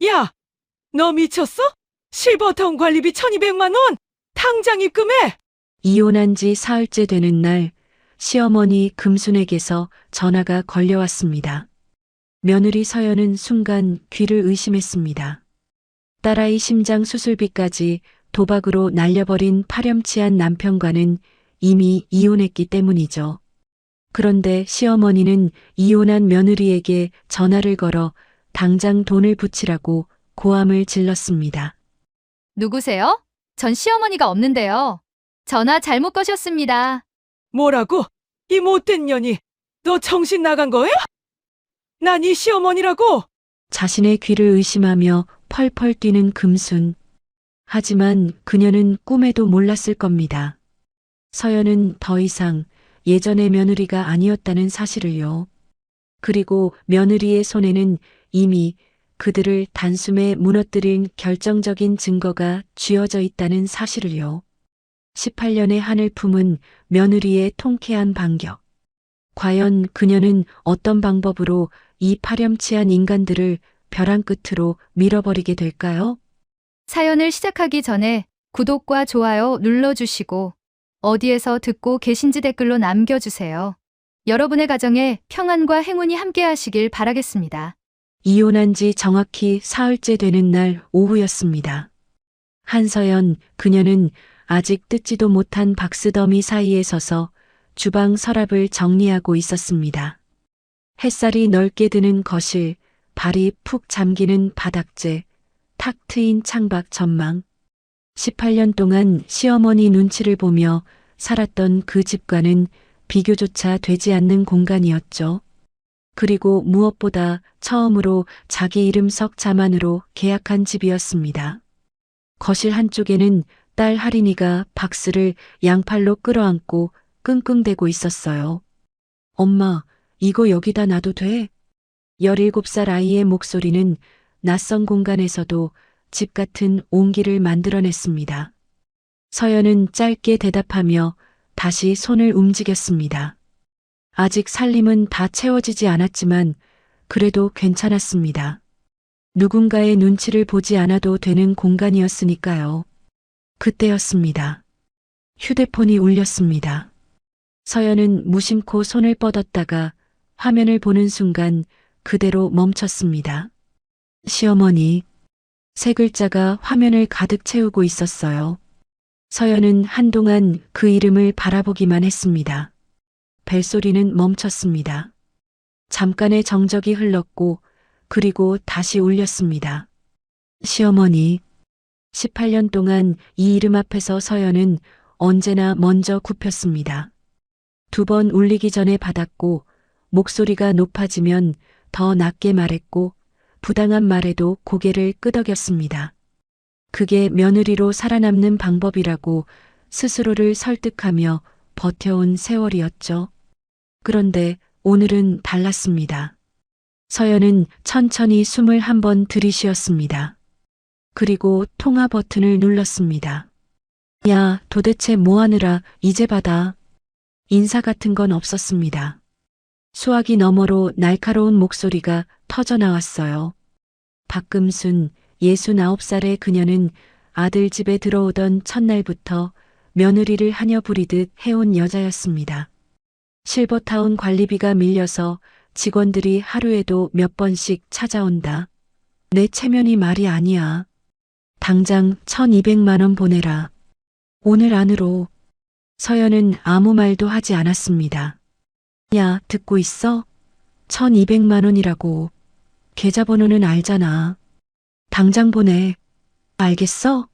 야, 너 미쳤어? 실버타운 관리비 1200만 원! 당장 입금해! 이혼한 지 사흘째 되는 날, 시어머니 금순에게서 전화가 걸려왔습니다. 며느리 서연은 순간 귀를 의심했습니다. 딸아이 심장 수술비까지 도박으로 날려버린 파렴치한 남편과는 이미 이혼했기 때문이죠. 그런데 시어머니는 이혼한 며느리에게 전화를 걸어 당장 돈을 붙이라고 고함을 질렀습니다. 누구세요? 전 시어머니가 없는데요. 전화 잘못 거셨습니다. 뭐라고? 이 못된 년이! 너 정신 나간 거야? 난 이 시어머니라고! 자신의 귀를 의심하며 펄펄 뛰는 금순. 하지만 그녀는 꿈에도 몰랐을 겁니다. 서연은 더 이상 예전의 며느리가 아니었다는 사실을요. 그리고 며느리의 손에는 이미 그들을 단숨에 무너뜨린 결정적인 증거가 쥐어져 있다는 사실을요. 18년의 한을 품은 며느리의 통쾌한 반격. 과연 그녀는 어떤 방법으로 이 파렴치한 인간들을 벼랑 끝으로 밀어버리게 될까요? 사연을 시작하기 전에 구독과 좋아요 눌러주시고 어디에서 듣고 계신지 댓글로 남겨주세요. 여러분의 가정에 평안과 행운이 함께하시길 바라겠습니다. 이혼한 지 정확히 사흘째 되는 날 오후였습니다. 한서연, 그녀는 아직 뜯지도 못한 박스더미 사이에 서서 주방 서랍을 정리하고 있었습니다. 햇살이 넓게 드는 거실, 발이 푹 잠기는 바닥재, 탁 트인 창밖 전망. 18년 동안 시어머니 눈치를 보며 살았던 그 집과는 비교조차 되지 않는 공간이었죠. 그리고 무엇보다 처음으로 자기 이름 석 자만으로 계약한 집이었습니다. 거실 한쪽에는 딸 하린이가 박스를 양팔로 끌어안고 끙끙대고 있었어요. 엄마, 이거 여기다 놔도 돼? 17살 아이의 목소리는 낯선 공간에서도 집 같은 온기를 만들어냈습니다. 서연은 짧게 대답하며 다시 손을 움직였습니다. 아직 살림은 다 채워지지 않았지만 그래도 괜찮았습니다. 누군가의 눈치를 보지 않아도 되는 공간이었으니까요. 그때였습니다. 휴대폰이 울렸습니다. 서연은 무심코 손을 뻗었다가 화면을 보는 순간 그대로 멈췄습니다. 시어머니. 세 글자가 화면을 가득 채우고 있었어요. 서연은 한동안 그 이름을 바라보기만 했습니다. 벨소리는 멈췄습니다. 잠깐의 정적이 흘렀고 그리고 다시 울렸습니다. 시어머니. 18년 동안 이 이름 앞에서 서연은 언제나 먼저 굽혔습니다. 2번 울리기 전에 받았고 목소리가 높아지면 더 낮게 말했고 부당한 말에도 고개를 끄덕였습니다. 그게 며느리로 살아남는 방법이라고 스스로를 설득하며 버텨온 세월이었죠. 그런데 오늘은 달랐습니다. 서연은 천천히 숨을 한 번 들이쉬었습니다. 그리고 통화 버튼을 눌렀습니다. 야, 도대체 뭐 하느라 이제 받아. 인사 같은 건 없었습니다. 수화기 너머로 날카로운 목소리가 터져 나왔어요. 박금순, 69살의 그녀는 아들 집에 들어오던 첫날부터 며느리를 하녀 부리듯 해온 여자였습니다. 실버타운 관리비가 밀려서 직원들이 하루에도 몇 번씩 찾아온다. 내 체면이 말이 아니야. 당장 1200만 원 보내라. 오늘 안으로. 서연은 아무 말도 하지 않았습니다. 야, 듣고 있어? 1200만 원이라고. 계좌번호는 알잖아. 당장 보내. 알겠어?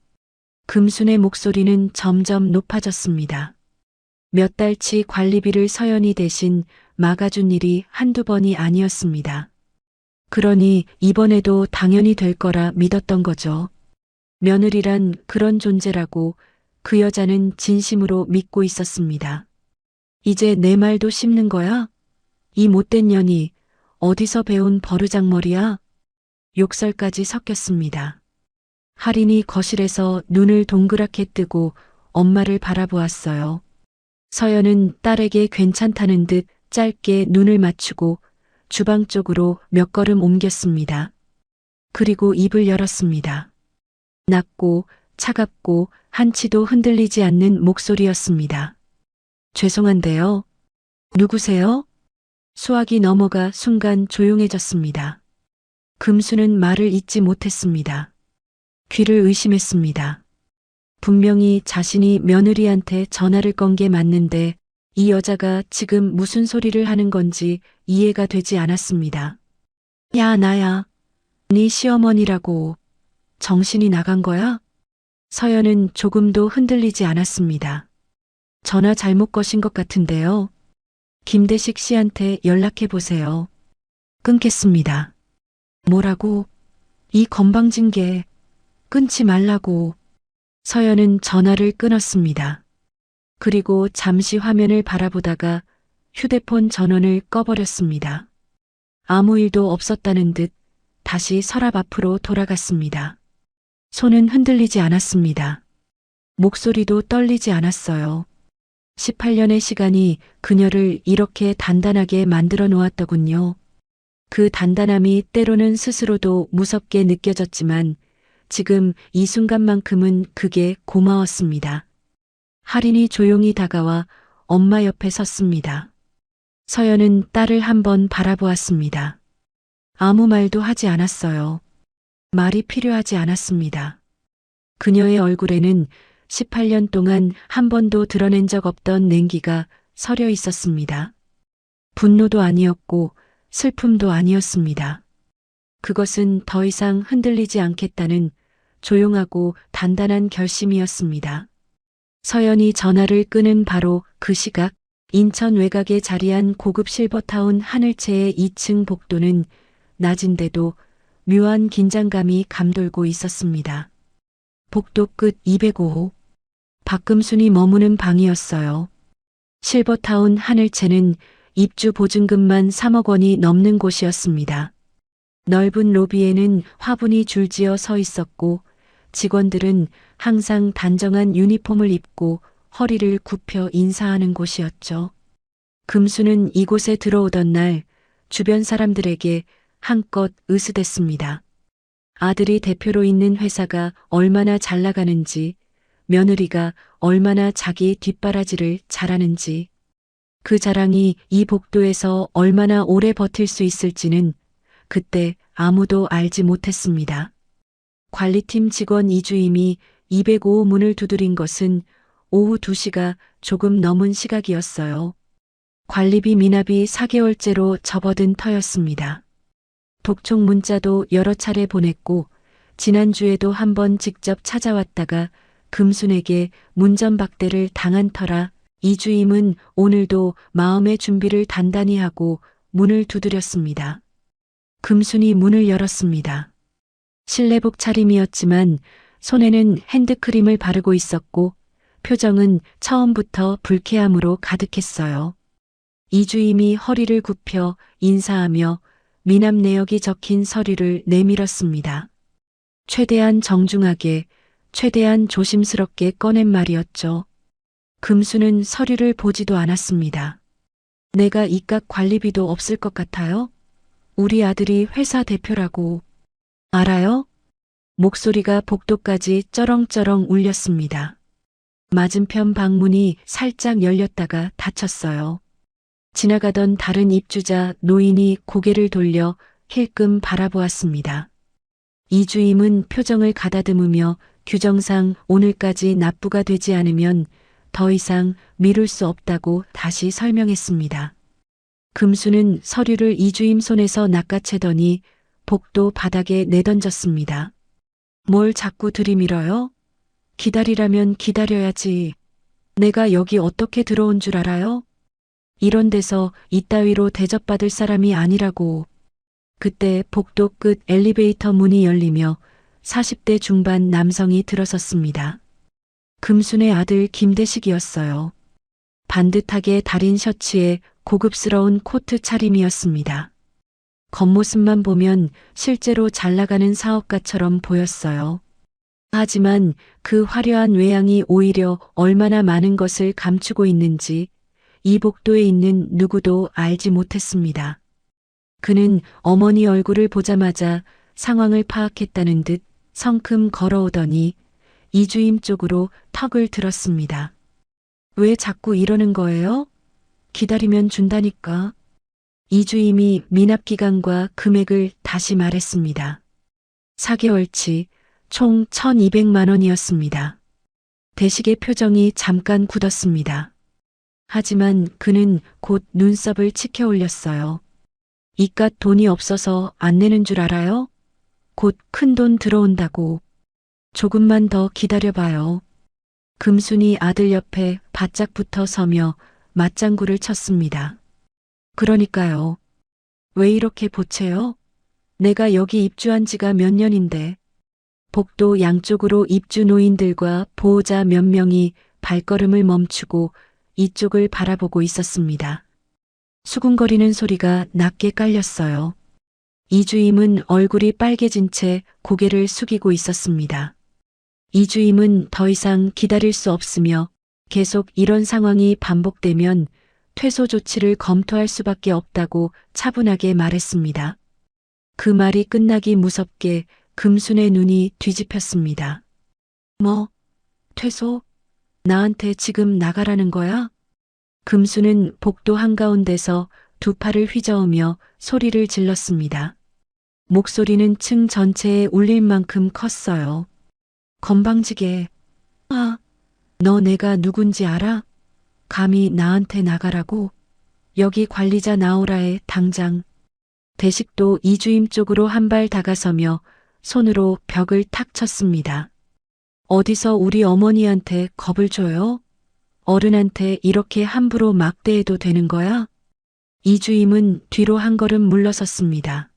금순의 목소리는 점점 높아졌습니다. 몇 달치 관리비를 서연이 대신 막아준 일이 한두 번이 아니었습니다. 그러니 이번에도 당연히 될 거라 믿었던 거죠. 며느리란 그런 존재라고 그 여자는 진심으로 믿고 있었습니다. 이제 내 말도 씹는 거야? 이 못된 년이 어디서 배운 버르장머리야? 욕설까지 섞였습니다. 할인이 거실에서 눈을 동그랗게 뜨고 엄마를 바라보았어요. 서연은 딸에게 괜찮다는 듯 짧게 눈을 맞추고 주방 쪽으로 몇 걸음 옮겼습니다. 그리고 입을 열었습니다. 낮고 차갑고 한치도 흔들리지 않는 목소리였습니다. 죄송한데요. 누구세요? 수학이 넘어가 순간 조용해졌습니다. 금수는 말을 잇지 못했습니다. 귀를 의심했습니다. 분명히 자신이 며느리한테 전화를 건 게 맞는데 이 여자가 지금 무슨 소리를 하는 건지 이해가 되지 않았습니다. 야, 나야. 네 시어머니라고. 정신이 나간 거야? 서연은 조금도 흔들리지 않았습니다. 전화 잘못 거신 것 같은데요. 김대식 씨한테 연락해 보세요. 끊겠습니다. 뭐라고? 이 건방진 게 끊지 말라고. 서연은 전화를 끊었습니다. 그리고 잠시 화면을 바라보다가 휴대폰 전원을 꺼버렸습니다. 아무 일도 없었다는 듯 다시 서랍 앞으로 돌아갔습니다. 손은 흔들리지 않았습니다. 목소리도 떨리지 않았어요. 18년의 시간이 그녀를 이렇게 단단하게 만들어 놓았더군요. 그 단단함이 때로는 스스로도 무섭게 느껴졌지만 지금 이 순간만큼은 그게 고마웠습니다. 할인이 조용히 다가와 엄마 옆에 섰습니다. 서연은 딸을 한번 바라보았습니다. 아무 말도 하지 않았어요. 말이 필요하지 않았습니다. 그녀의 얼굴에는 18년 동안 한 번도 드러낸 적 없던 냉기가 서려 있었습니다. 분노도 아니었고 슬픔도 아니었습니다. 그것은 더 이상 흔들리지 않겠다는 조용하고 단단한 결심이었습니다. 서연이 전화를 끄는 바로 그 시각, 인천 외곽에 자리한 고급 실버타운 하늘채의 2층 복도는 낮인데도 묘한 긴장감이 감돌고 있었습니다. 복도 끝 205호. 박금순이 머무는 방이었어요. 실버타운 하늘채는 입주 보증금만 3억 원이 넘는 곳이었습니다. 넓은 로비에는 화분이 줄지어 서 있었고 직원들은 항상 단정한 유니폼을 입고 허리를 굽혀 인사하는 곳이었죠. 금수는 이곳에 들어오던 날 주변 사람들에게 한껏 으스댔습니다. 아들이 대표로 있는 회사가 얼마나 잘 나가는지, 며느리가 얼마나 자기 뒷바라지를 잘하는지, 그 자랑이 이 복도에서 얼마나 오래 버틸 수 있을지는 그때 아무도 알지 못했습니다. 관리팀 직원 이주임이 205호 문을 두드린 것은 오후 2시가 조금 넘은 시각이었어요. 관리비 미납이 4개월째로 접어든 터였습니다. 독촉 문자도 여러 차례 보냈고 지난주에도 한번 직접 찾아왔다가 금순에게 문전박대를 당한 터라 이주임은 오늘도 마음의 준비를 단단히 하고 문을 두드렸습니다. 금순이 문을 열었습니다. 실내복 차림이었지만 손에는 핸드크림을 바르고 있었고 표정은 처음부터 불쾌함으로 가득했어요. 이주임이 허리를 굽혀 인사하며 미납 내역이 적힌 서류를 내밀었습니다. 최대한 정중하게, 최대한 조심스럽게 꺼낸 말이었죠. 금수는 서류를 보지도 않았습니다. 내가 이깟 관리비도 없을 것 같아요? 우리 아들이 회사 대표라고. 알아요? 목소리가 복도까지 쩌렁쩌렁 울렸습니다. 맞은편 방문이 살짝 열렸다가 닫혔어요. 지나가던 다른 입주자 노인이 고개를 돌려 힐끔 바라보았습니다. 이주임은 표정을 가다듬으며 규정상 오늘까지 납부가 되지 않으면 더 이상 미룰 수 없다고 다시 설명했습니다. 금수는 서류를 이주임 손에서 낚아채더니 복도 바닥에 내던졌습니다. 뭘 자꾸 들이밀어요? 기다리라면 기다려야지. 내가 여기 어떻게 들어온 줄 알아요? 이런 데서 이따위로 대접받을 사람이 아니라고. 그때 복도 끝 엘리베이터 문이 열리며 40대 중반 남성이 들어섰습니다. 금순의 아들 김대식이었어요. 반듯하게 다린 셔츠에 고급스러운 코트 차림이었습니다. 겉모습만 보면 실제로 잘 나가는 사업가처럼 보였어요. 하지만 그 화려한 외양이 오히려 얼마나 많은 것을 감추고 있는지 이 복도에 있는 누구도 알지 못했습니다. 그는 어머니 얼굴을 보자마자 상황을 파악했다는 듯 성큼 걸어오더니 이주임 쪽으로 턱을 들었습니다. 왜 자꾸 이러는 거예요? 기다리면 준다니까. 이주임이 미납기간과 금액을 다시 말했습니다. 4개월치 총 1,200만 원이었습니다. 대식의 표정이 잠깐 굳었습니다. 하지만 그는 곧 눈썹을 치켜 올렸어요. 이깟 돈이 없어서 안 내는 줄 알아요? 곧 큰 돈 들어온다고. 조금만 더 기다려봐요. 금순이 아들 옆에 바짝 붙어 서며 맞장구를 쳤습니다. 그러니까요. 왜 이렇게 보채요? 내가 여기 입주한 지가 몇 년인데. 복도 양쪽으로 입주 노인들과 보호자 몇 명이 발걸음을 멈추고 이쪽을 바라보고 있었습니다. 수군거리는 소리가 낮게 깔렸어요. 이주임은 얼굴이 빨개진 채 고개를 숙이고 있었습니다. 이주임은 더 이상 기다릴 수 없으며 계속 이런 상황이 반복되면 퇴소 조치를 검토할 수밖에 없다고 차분하게 말했습니다. 그 말이 끝나기 무섭게 금순의 눈이 뒤집혔습니다. 뭐? 퇴소? 나한테 지금 나가라는 거야? 금순은 복도 한가운데서 두 팔을 휘저으며 소리를 질렀습니다. 목소리는 층 전체에 울릴 만큼 컸어요. 건방지게. 아, 너 내가 누군지 알아? 감히 나한테 나가라고? 여기 관리자 나오라에 당장. 대식도 이주임 쪽으로 한 발 다가서며 손으로 벽을 탁 쳤습니다. 어디서 우리 어머니한테 겁을 줘요? 어른한테 이렇게 함부로 막대해도 되는 거야? 이주임은 뒤로 한 걸음 물러섰습니다.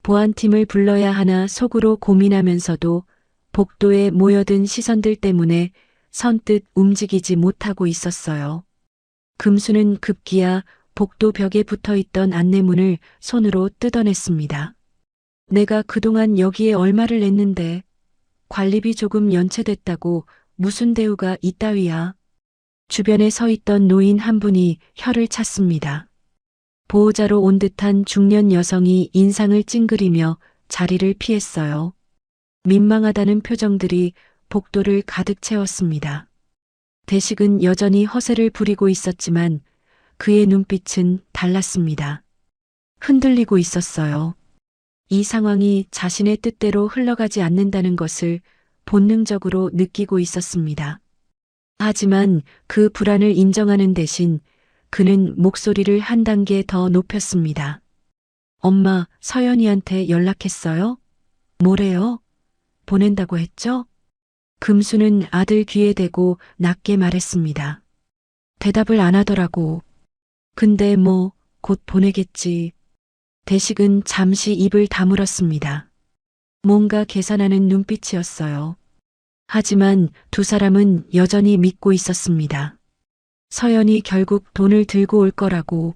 보안팀을 불러야 하나 속으로 고민하면서도 복도에 모여든 시선들 때문에 선뜻 움직이지 못하고 있었어요. 금수는 급기야 복도 벽에 붙어있던 안내문을 손으로 뜯어냈습니다. 내가 그동안 여기에 얼마를 냈는데 관리비 조금 연체됐다고 무슨 대우가 이따위야. 주변에 서 있던 노인 한 분이 혀를 찼습니다. 보호자로 온 듯한 중년 여성이 인상을 찡그리며 자리를 피했어요. 민망하다는 표정들이 복도를 가득 채웠습니다. 대식은 여전히 허세를 부리고 있었지만 그의 눈빛은 달랐습니다. 흔들리고 있었어요. 이 상황이 자신의 뜻대로 흘러가지 않는다는 것을 본능적으로 느끼고 있었습니다. 하지만 그 불안을 인정하는 대신 그는 목소리를 한 단계 더 높였습니다. 엄마, 서연이한테 연락했어요? 뭐래요? 보낸다고 했죠? 금수는 아들 귀에 대고 낮게 말했습니다. 대답을 안 하더라고. 근데 뭐, 곧 보내겠지. 대식은 잠시 입을 다물었습니다. 뭔가 계산하는 눈빛이었어요. 하지만 두 사람은 여전히 믿고 있었습니다. 서연이 결국 돈을 들고 올 거라고.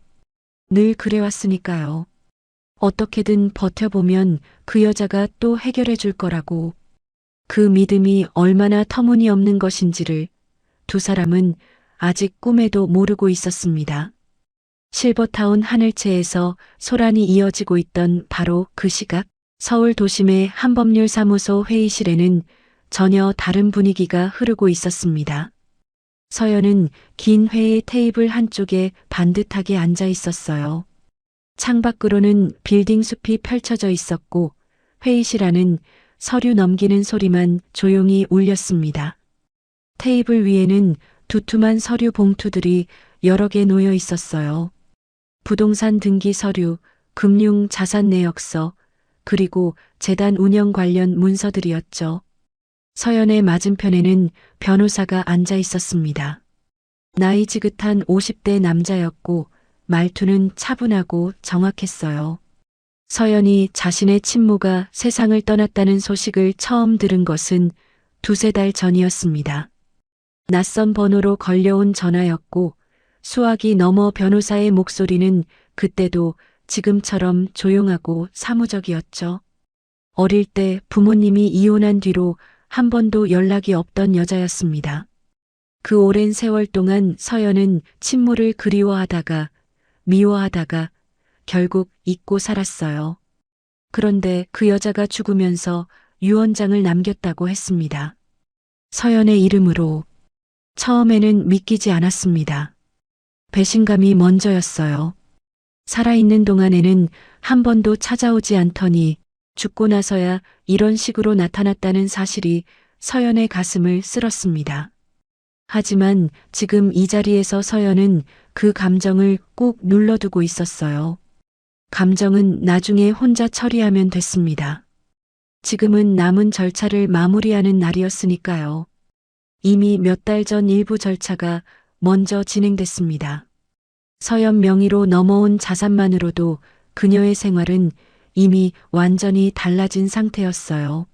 늘 그래왔으니까요. 어떻게든 버텨보면 그 여자가 또 해결해 줄 거라고. 그 믿음이 얼마나 터무니없는 것인지를 두 사람은 아직 꿈에도 모르고 있었습니다. 실버타운 하늘채에서 소란이 이어지고 있던 바로 그 시각, 서울 도심의 한법률사무소 회의실에는 전혀 다른 분위기가 흐르고 있었습니다. 서연은 긴 회의 테이블 한쪽에 반듯하게 앉아 있었어요. 창밖으로는 빌딩 숲이 펼쳐져 있었고 회의실 안은 서류 넘기는 소리만 조용히 울렸습니다. 테이블 위에는 두툼한 서류 봉투들이 여러 개 놓여 있었어요. 부동산 등기 서류, 금융 자산 내역서, 그리고 재단 운영 관련 문서들이었죠. 서연의 맞은편에는 변호사가 앉아 있었습니다. 나이 지긋한 50대 남자였고 말투는 차분하고 정확했어요. 서연이 자신의 친모가 세상을 떠났다는 소식을 처음 들은 것은 두세 달 전이었습니다. 낯선 번호로 걸려온 전화였고 수화기 너머 변호사의 목소리는 그때도 지금처럼 조용하고 사무적이었죠. 어릴 때 부모님이 이혼한 뒤로 한 번도 연락이 없던 여자였습니다. 그 오랜 세월 동안 서연은 친모를 그리워하다가 미워하다가 결국 잊고 살았어요. 그런데 그 여자가 죽으면서 유언장을 남겼다고 했습니다. 서연의 이름으로. 처음에는 믿기지 않았습니다. 배신감이 먼저였어요. 살아있는 동안에는 한 번도 찾아오지 않더니 죽고 나서야 이런 식으로 나타났다는 사실이 서연의 가슴을 쓸었습니다. 하지만 지금 이 자리에서 서연은 그 감정을 꾹 눌러두고 있었어요. 감정은 나중에 혼자 처리하면 됐습니다. 지금은 남은 절차를 마무리하는 날이었으니까요. 이미 몇 달 전 일부 절차가 먼저 진행됐습니다. 서연 명의로 넘어온 자산만으로도 그녀의 생활은 이미 완전히 달라진 상태였어요.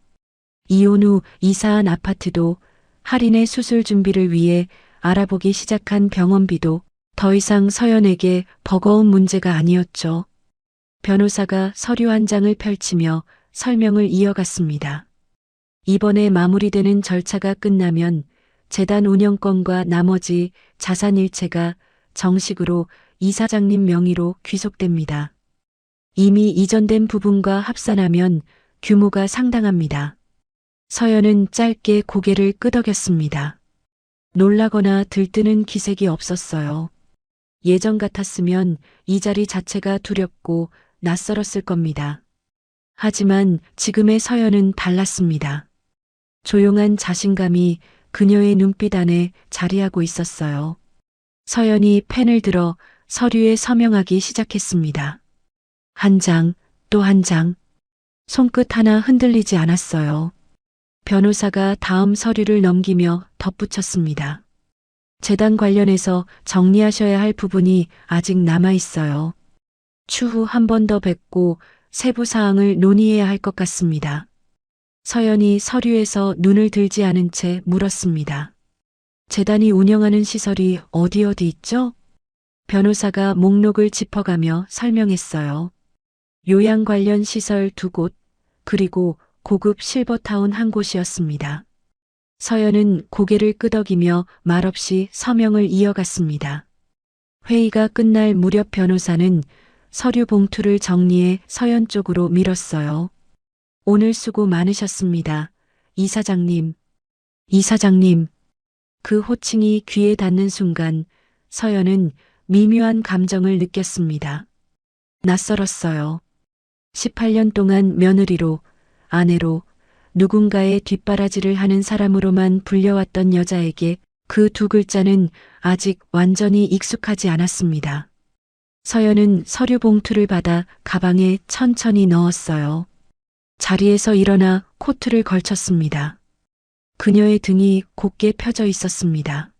이혼 후 이사한 아파트도 할인의 수술 준비를 위해 알아보기 시작한 병원비도 더 이상 서연에게 버거운 문제가 아니었죠. 변호사가 서류 한 장을 펼치며 설명을 이어갔습니다. 이번에 마무리되는 절차가 끝나면 재단 운영권과 나머지 자산 일체가 정식으로 이사장님 명의로 귀속됩니다. 이미 이전된 부분과 합산하면 규모가 상당합니다. 서연은 짧게 고개를 끄덕였습니다. 놀라거나 들뜨는 기색이 없었어요. 예전 같았으면 이 자리 자체가 두렵고 낯설었을 겁니다. 하지만 지금의 서연은 달랐습니다. 조용한 자신감이 그녀의 눈빛 안에 자리하고 있었어요. 서연이 펜을 들어 서류에 서명하기 시작했습니다. 한 장, 또 한 장. 손끝 하나 흔들리지 않았어요. 변호사가 다음 서류를 넘기며 덧붙였습니다. 재단 관련해서 정리하셔야 할 부분이 아직 남아 있어요. 추후 한 번 더 뵙고 세부 사항을 논의해야 할 것 같습니다. 서연이 서류에서 눈을 들지 않은 채 물었습니다. 재단이 운영하는 시설이 어디 있죠? 변호사가 목록을 짚어가며 설명했어요. 요양 관련 시설 2곳, 그리고 고급 실버타운 한 곳이었습니다. 서연은 고개를 끄덕이며 말없이 서명을 이어갔습니다. 회의가 끝날 무렵 변호사는 서류 봉투를 정리해 서연 쪽으로 밀었어요. 오늘 수고 많으셨습니다. 이사장님. 이사장님. 그 호칭이 귀에 닿는 순간 서연은 미묘한 감정을 느꼈습니다. 낯설었어요. 18년 동안 며느리로, 아내로, 누군가의 뒷바라지를 하는 사람으로만 불려왔던 여자에게 그 두 글자는 아직 완전히 익숙하지 않았습니다. 서연은 서류 봉투를 받아 가방에 천천히 넣었어요. 자리에서 일어나 코트를 걸쳤습니다. 그녀의 등이 곧게 펴져 있었습니다.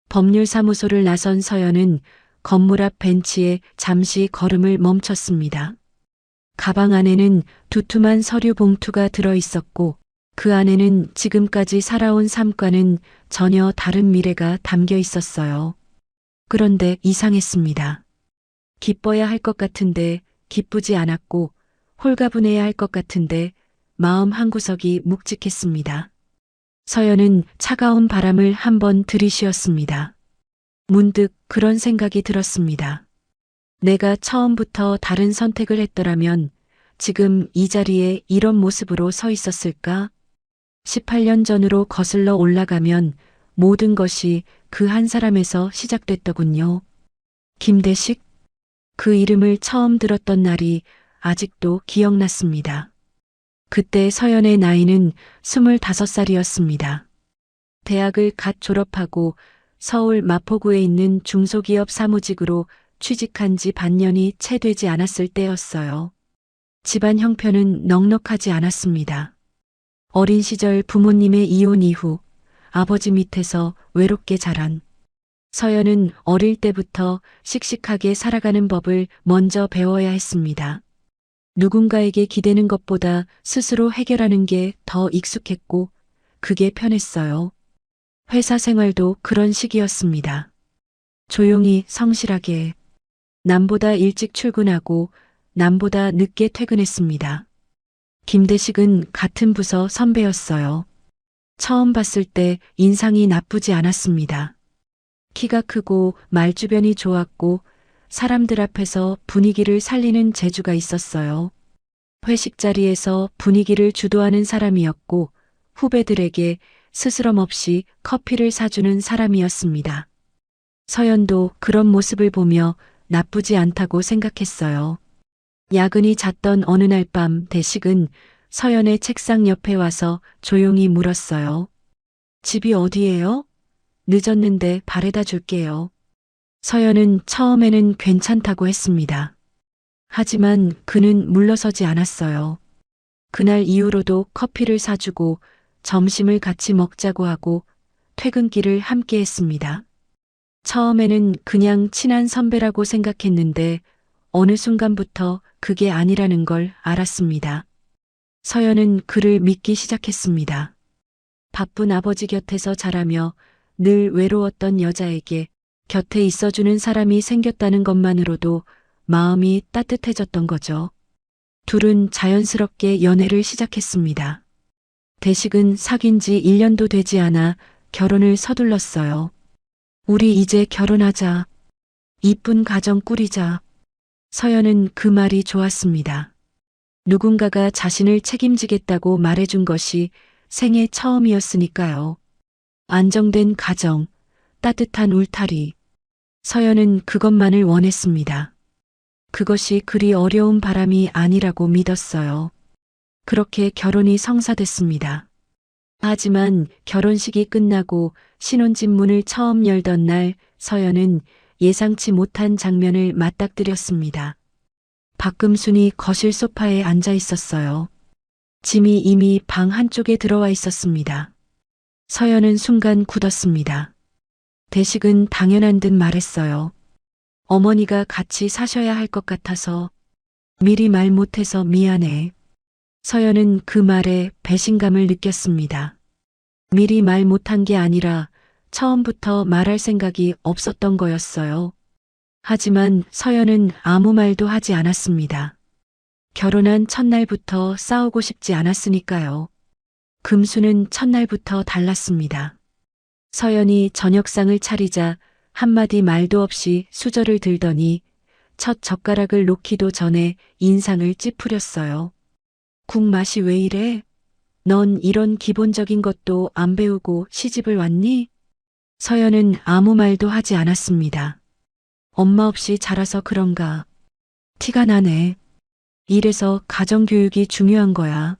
법률사무소를 나선 서연은 건물 앞 벤치에 잠시 걸음을 멈췄습니다. 가방 안에는 두툼한 서류 봉투가 들어 있었고 그 안에는 지금까지 살아온 삶과는 전혀 다른 미래가 담겨 있었어요. 그런데 이상했습니다. 기뻐야 할 것 같은데 기쁘지 않았고 홀가분해야 할 것 같은데 마음 한구석이 묵직했습니다. 서연은 차가운 바람을 한번 들이쉬었습니다. 문득 그런 생각이 들었습니다. 내가 처음부터 다른 선택을 했더라면 지금 이 자리에 이런 모습으로 서 있었을까? 18년 전으로 거슬러 올라가면 모든 것이 그 한 사람에서 시작됐더군요. 김대식? 그 이름을 처음 들었던 날이 아직도 기억났습니다. 그때 서연의 나이는 25살이었습니다. 대학을 갓 졸업하고 서울 마포구에 있는 중소기업 사무직으로 취직한 지 반년이 채 되지 않았을 때였어요. 집안 형편은 넉넉하지 않았습니다. 어린 시절 부모님의 이혼 이후 아버지 밑에서 외롭게 자란 서연은 어릴 때부터 씩씩하게 살아가는 법을 먼저 배워야 했습니다. 누군가에게 기대는 것보다 스스로 해결하는 게 더 익숙했고 그게 편했어요. 회사 생활도 그런 식이었습니다. 조용히 성실하게 남보다 일찍 출근하고 남보다 늦게 퇴근했습니다. 김대식은 같은 부서 선배였어요. 처음 봤을 때 인상이 나쁘지 않았습니다. 키가 크고 말주변이 좋았고 사람들 앞에서 분위기를 살리는 재주가 있었어요. 회식 자리에서 분위기를 주도하는 사람이었고 후배들에게 스스럼 없이 커피를 사주는 사람이었습니다. 서연도 그런 모습을 보며 나쁘지 않다고 생각했어요. 야근이 잦던 어느 날 밤 대식은 서연의 책상 옆에 와서 조용히 물었어요. 집이 어디예요? 늦었는데 바래다 줄게요. 서연은 처음에는 괜찮다고 했습니다. 하지만 그는 물러서지 않았어요. 그날 이후로도 커피를 사주고 점심을 같이 먹자고 하고 퇴근길을 함께 했습니다. 처음에는 그냥 친한 선배라고 생각했는데 어느 순간부터 그게 아니라는 걸 알았습니다. 서연은 그를 믿기 시작했습니다. 바쁜 아버지 곁에서 자라며 늘 외로웠던 여자에게 곁에 있어주는 사람이 생겼다는 것만으로도 마음이 따뜻해졌던 거죠. 둘은 자연스럽게 연애를 시작했습니다. 대식은 사귄 지 1년도 되지 않아 결혼을 서둘렀어요. 우리 이제 결혼하자. 이쁜 가정 꾸리자. 서연은 그 말이 좋았습니다. 누군가가 자신을 책임지겠다고 말해준 것이 생애 처음이었으니까요. 안정된 가정, 따뜻한 울타리. 서연은 그것만을 원했습니다. 그것이 그리 어려운 바람이 아니라고 믿었어요. 그렇게 결혼이 성사됐습니다. 하지만 결혼식이 끝나고 신혼집 문을 처음 열던 날 서연은 예상치 못한 장면을 맞닥뜨렸습니다. 박금순이 거실 소파에 앉아 있었어요. 짐이 이미 방 한쪽에 들어와 있었습니다. 서연은 순간 굳었습니다. 대식은 당연한 듯 말했어요. 어머니가 같이 사셔야 할 것 같아서 미리 말 못해서 미안해. 서연은 그 말에 배신감을 느꼈습니다. 미리 말 못한 게 아니라 처음부터 말할 생각이 없었던 거였어요. 하지만 서연은 아무 말도 하지 않았습니다. 결혼한 첫날부터 싸우고 싶지 않았으니까요. 금수는 첫날부터 달랐습니다. 서연이 저녁상을 차리자 한마디 말도 없이 수저를 들더니 첫 젓가락을 놓기도 전에 인상을 찌푸렸어요. 국 맛이 왜 이래? 넌 이런 기본적인 것도 안 배우고 시집을 왔니? 서연은 아무 말도 하지 않았습니다. 엄마 없이 자라서 그런가. 티가 나네. 이래서 가정교육이 중요한 거야.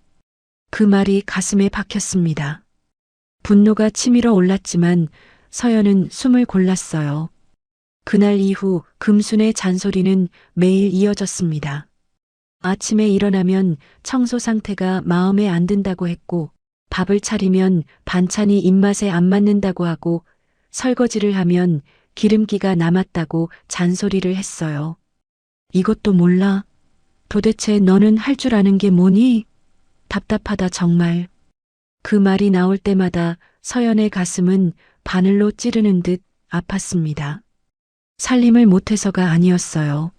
그 말이 가슴에 박혔습니다. 분노가 치밀어 올랐지만 서연은 숨을 골랐어요. 그날 이후 금순의 잔소리는 매일 이어졌습니다. 아침에 일어나면 청소 상태가 마음에 안 든다고 했고, 밥을 차리면 반찬이 입맛에 안 맞는다고 하고, 설거지를 하면 기름기가 남았다고 잔소리를 했어요. 이것도 몰라? 도대체 너는 할 줄 아는 게 뭐니? 답답하다 정말. 그 말이 나올 때마다 서연의 가슴은 바늘로 찌르는 듯 아팠습니다. 살림을 못해서가 아니었어요.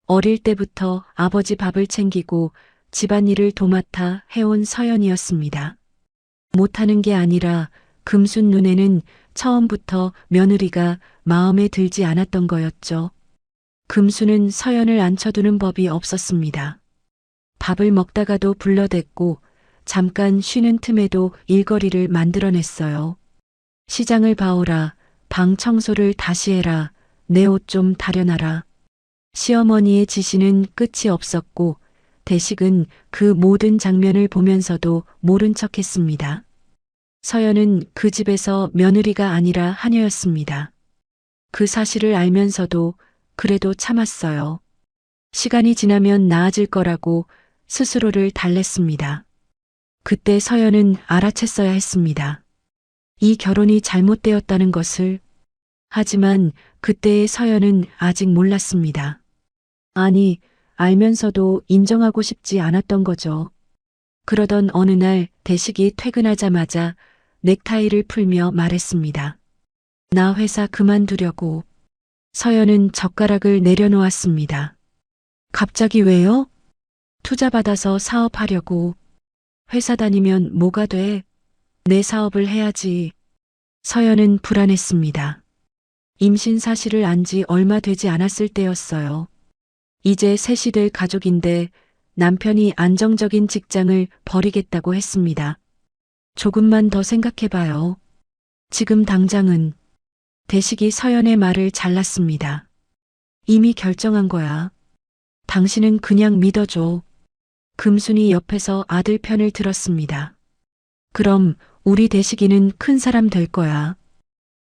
어릴 때부터 아버지 밥을 챙기고 집안일을 도맡아 해온 서연이었습니다. 못하는 게 아니라 금순 눈에는 처음부터 며느리가 마음에 들지 않았던 거였죠. 금순은 서연을 앉혀두는 법이 없었습니다. 밥을 먹다가도 불러댔고 잠깐 쉬는 틈에도 일거리를 만들어냈어요. 시장을 봐오라, 방 청소를 다시 해라, 내 옷 좀 다려놔라. 시어머니의 지시는 끝이 없었고 대식은 그 모든 장면을 보면서도 모른 척했습니다. 서연은 그 집에서 며느리가 아니라 하녀였습니다. 그 사실을 알면서도 그래도 참았어요. 시간이 지나면 나아질 거라고 스스로를 달랬습니다. 그때 서연은 알아챘어야 했습니다. 이 결혼이 잘못되었다는 것을. 하지만 그때의 서연은 아직 몰랐습니다. 아니, 알면서도 인정하고 싶지 않았던 거죠. 그러던 어느 날 대식이 퇴근하자마자 넥타이를 풀며 말했습니다. 나 회사 그만두려고. 서연은 젓가락을 내려놓았습니다. 갑자기 왜요? 투자 받아서 사업하려고. 회사 다니면 뭐가 돼? 내 사업을 해야지. 서연은 불안했습니다. 임신 사실을 안 지 얼마 되지 않았을 때였어요. 이제 셋이 될 가족인데 남편이 안정적인 직장을 버리겠다고 했습니다. 조금만 더 생각해봐요. 지금 당장은. 대식이 서연의 말을 잘랐습니다. 이미 결정한 거야. 당신은 그냥 믿어줘. 금순이 옆에서 아들 편을 들었습니다. 그럼 우리 대식이는 큰 사람 될 거야.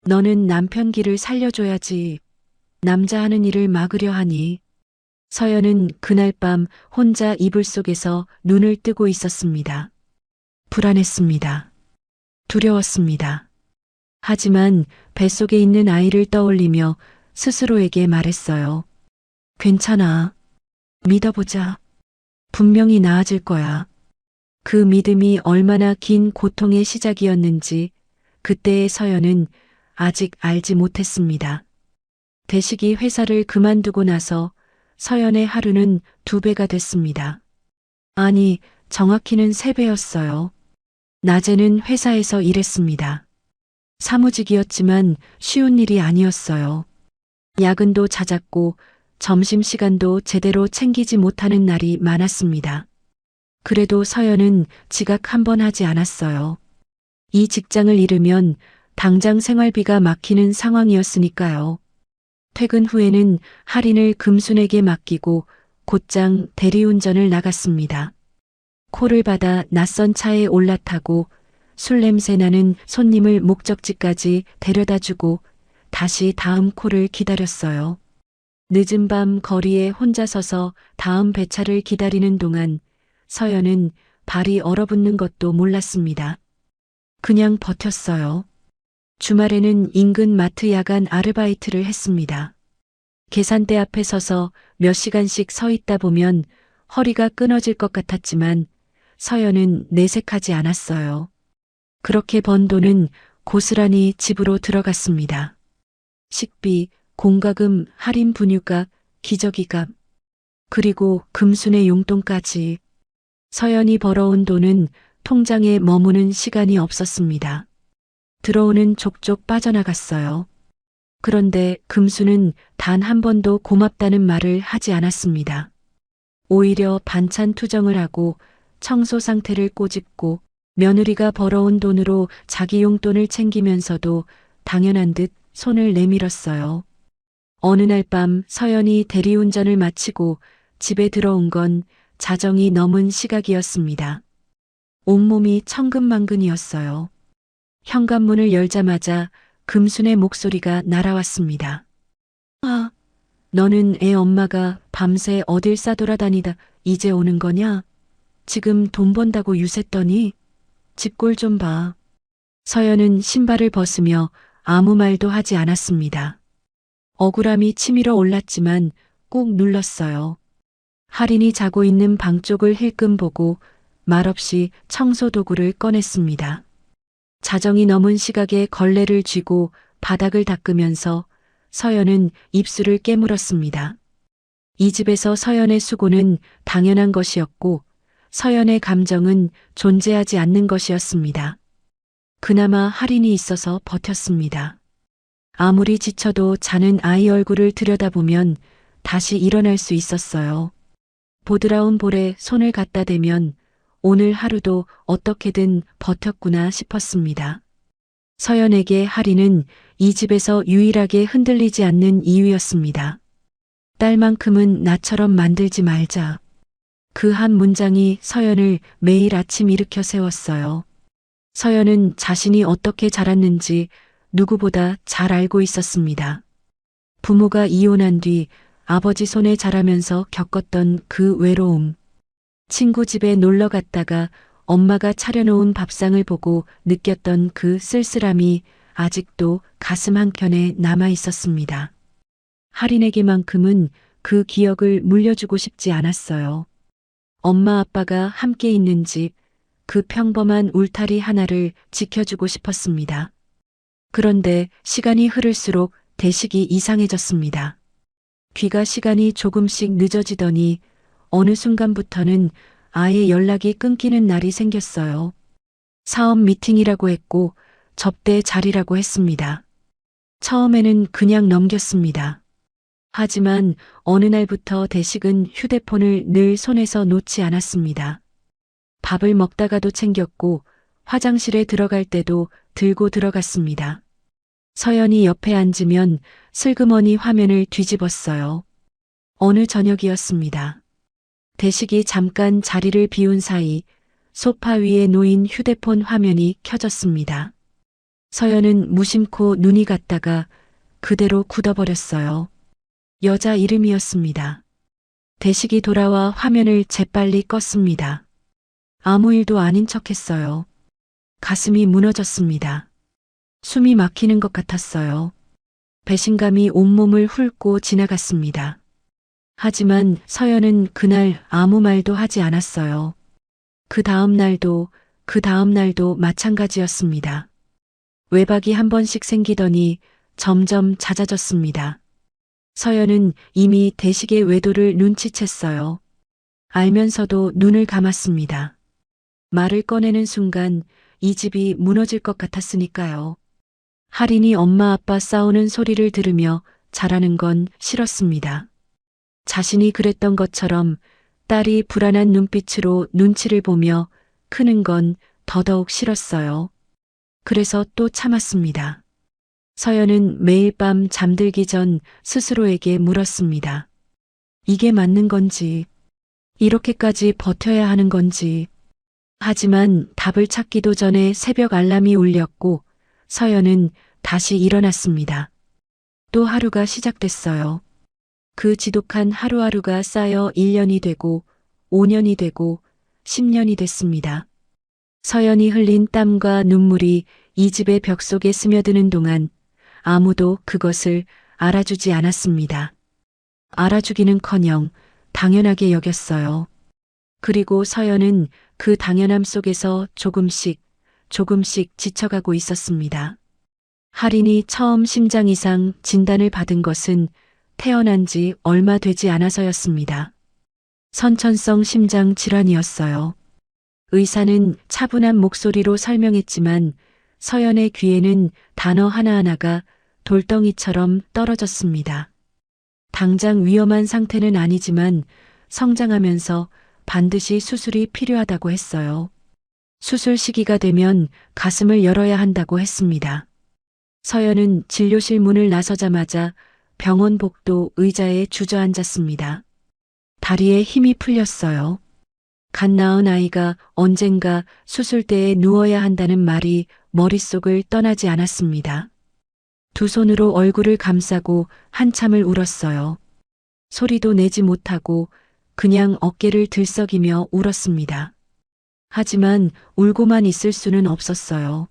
너는 남편 길을 살려줘야지. 남자 하는 일을 막으려 하니. 서연은 그날 밤 혼자 이불 속에서 눈을 뜨고 있었습니다. 불안했습니다. 두려웠습니다. 하지만 뱃속에 있는 아이를 떠올리며 스스로에게 말했어요. 괜찮아. 믿어보자. 분명히 나아질 거야. 그 믿음이 얼마나 긴 고통의 시작이었는지 그때의 서연은 아직 알지 못했습니다. 대식이 회사를 그만두고 나서 서연의 하루는 2배가 됐습니다. 아니, 정확히는 3배였어요. 낮에는 회사에서 일했습니다. 사무직이었지만 쉬운 일이 아니었어요. 야근도 잦았고 점심시간도 제대로 챙기지 못하는 날이 많았습니다. 그래도 서연은 지각 한 번 하지 않았어요. 이 직장을 잃으면 당장 생활비가 막히는 상황이었으니까요. 퇴근 후에는 할인을 금순에게 맡기고 곧장 대리운전을 나갔습니다. 콜을 받아 낯선 차에 올라타고 술 냄새 나는 손님을 목적지까지 데려다주고 다시 다음 콜을 기다렸어요. 늦은 밤 거리에 혼자 서서 다음 배차를 기다리는 동안 서연은 발이 얼어붙는 것도 몰랐습니다. 그냥 버텼어요. 주말에는 인근 마트 야간 아르바이트를 했습니다. 계산대 앞에 서서 몇 시간씩 서 있다 보면 허리가 끊어질 것 같았지만 서연은 내색하지 않았어요. 그렇게 번 돈은 고스란히 집으로 들어갔습니다. 식비, 공과금, 할인 분유값, 기저귀값, 그리고 금순의 용돈까지. 서연이 벌어온 돈은 통장에 머무는 시간이 없었습니다. 들어오는 족족 빠져나갔어요. 그런데 금수는 단 한 번도 고맙다는 말을 하지 않았습니다. 오히려 반찬 투정을 하고 청소 상태를 꼬집고 며느리가 벌어온 돈으로 자기 용돈을 챙기면서도 당연한 듯 손을 내밀었어요. 어느 날 밤 서연이 대리운전을 마치고 집에 들어온 건 자정이 넘은 시각이었습니다. 온몸이 천근만근이었어요. 현관문을 열자마자 금순의 목소리가 날아왔습니다. 아, 너는 애 엄마가 밤새 어딜 싸돌아다니다 이제 오는 거냐? 지금 돈 번다고 유샜더니 집골 좀 봐. 서연은 신발을 벗으며 아무 말도 하지 않았습니다. 억울함이 치밀어 올랐지만 꾹 눌렀어요. 할인이 자고 있는 방 쪽을 힐끔 보고 말없이 청소 도구를 꺼냈습니다. 자정이 넘은 시각에 걸레를 쥐고 바닥을 닦으면서 서연은 입술을 깨물었습니다. 이 집에서 서연의 수고는 당연한 것이었고 서연의 감정은 존재하지 않는 것이었습니다. 그나마 할인이 있어서 버텼습니다. 아무리 지쳐도 자는 아이 얼굴을 들여다보면 다시 일어날 수 있었어요. 보드라운 볼에 손을 갖다 대면 오늘 하루도 어떻게든 버텼구나 싶었습니다. 서연에게 할인은 이 집에서 유일하게 흔들리지 않는 이유였습니다. 딸만큼은 나처럼 만들지 말자. 그 한 문장이 서연을 매일 아침 일으켜 세웠어요. 서연은 자신이 어떻게 자랐는지 누구보다 잘 알고 있었습니다. 부모가 이혼한 뒤 아버지 손에 자라면서 겪었던 그 외로움. 친구 집에 놀러 갔다가 엄마가 차려놓은 밥상을 보고 느꼈던 그 쓸쓸함이 아직도 가슴 한켠에 남아 있었습니다. 할인에게만큼은 그 기억을 물려주고 싶지 않았어요. 엄마 아빠가 함께 있는 집, 그 평범한 울타리 하나를 지켜주고 싶었습니다. 그런데 시간이 흐를수록 대식이 이상해졌습니다. 귀가 시간이 조금씩 늦어지더니 어느 순간부터는 아예 연락이 끊기는 날이 생겼어요. 사업 미팅이라고 했고 접대 자리라고 했습니다. 처음에는 그냥 넘겼습니다. 하지만 어느 날부터 대식은 휴대폰을 늘 손에서 놓지 않았습니다. 밥을 먹다가도 챙겼고 화장실에 들어갈 때도 들고 들어갔습니다. 서연이 옆에 앉으면 슬그머니 화면을 뒤집었어요. 어느 저녁이었습니다. 대식이 잠깐 자리를 비운 사이 소파 위에 놓인 휴대폰 화면이 켜졌습니다. 서연은 무심코 눈이 갔다가 그대로 굳어버렸어요. 여자 이름이었습니다. 대식이 돌아와 화면을 재빨리 껐습니다. 아무 일도 아닌 척했어요. 가슴이 무너졌습니다. 숨이 막히는 것 같았어요. 배신감이 온몸을 훑고 지나갔습니다. 하지만 서연은 그날 아무 말도 하지 않았어요. 그 다음 날도 마찬가지였습니다. 외박이 한 번씩 생기더니 점점 잦아졌습니다. 서연은 이미 대식의 외도를 눈치챘어요. 알면서도 눈을 감았습니다. 말을 꺼내는 순간 이 집이 무너질 것 같았으니까요. 할인이 엄마 아빠 싸우는 소리를 들으며 자라는 건 싫었습니다. 자신이 그랬던 것처럼 딸이 불안한 눈빛으로 눈치를 보며 크는 건 더더욱 싫었어요. 그래서 또 참았습니다. 서연은 매일 밤 잠들기 전 스스로에게 물었습니다. 이게 맞는 건지, 이렇게까지 버텨야 하는 건지. 하지만 답을 찾기도 전에 새벽 알람이 울렸고 서연은 다시 일어났습니다. 또 하루가 시작됐어요. 그 지독한 하루하루가 쌓여 1년이 되고 5년이 되고 10년이 됐습니다. 서연이 흘린 땀과 눈물이 이 집의 벽 속에 스며드는 동안 아무도 그것을 알아주지 않았습니다. 알아주기는커녕 당연하게 여겼어요. 그리고 서연은 그 당연함 속에서 조금씩 지쳐가고 있었습니다. 할인이 처음 심장 이상 진단을 받은 것은 태어난 지 얼마 되지 않아서였습니다. 선천성 심장 질환이었어요. 의사는 차분한 목소리로 설명했지만 서연의 귀에는 단어 하나하나가 돌덩이처럼 떨어졌습니다. 당장 위험한 상태는 아니지만 성장하면서 반드시 수술이 필요하다고 했어요. 수술 시기가 되면 가슴을 열어야 한다고 했습니다. 서연은 진료실 문을 나서자마자 병원 복도 의자에 주저앉았습니다. 다리에 힘이 풀렸어요. 갓 낳은 아이가 언젠가 수술대에 누워야 한다는 말이 머릿속을 떠나지 않았습니다. 두 손으로 얼굴을 감싸고 한참을 울었어요. 소리도 내지 못하고 그냥 어깨를 들썩이며 울었습니다. 하지만 울고만 있을 수는 없었어요.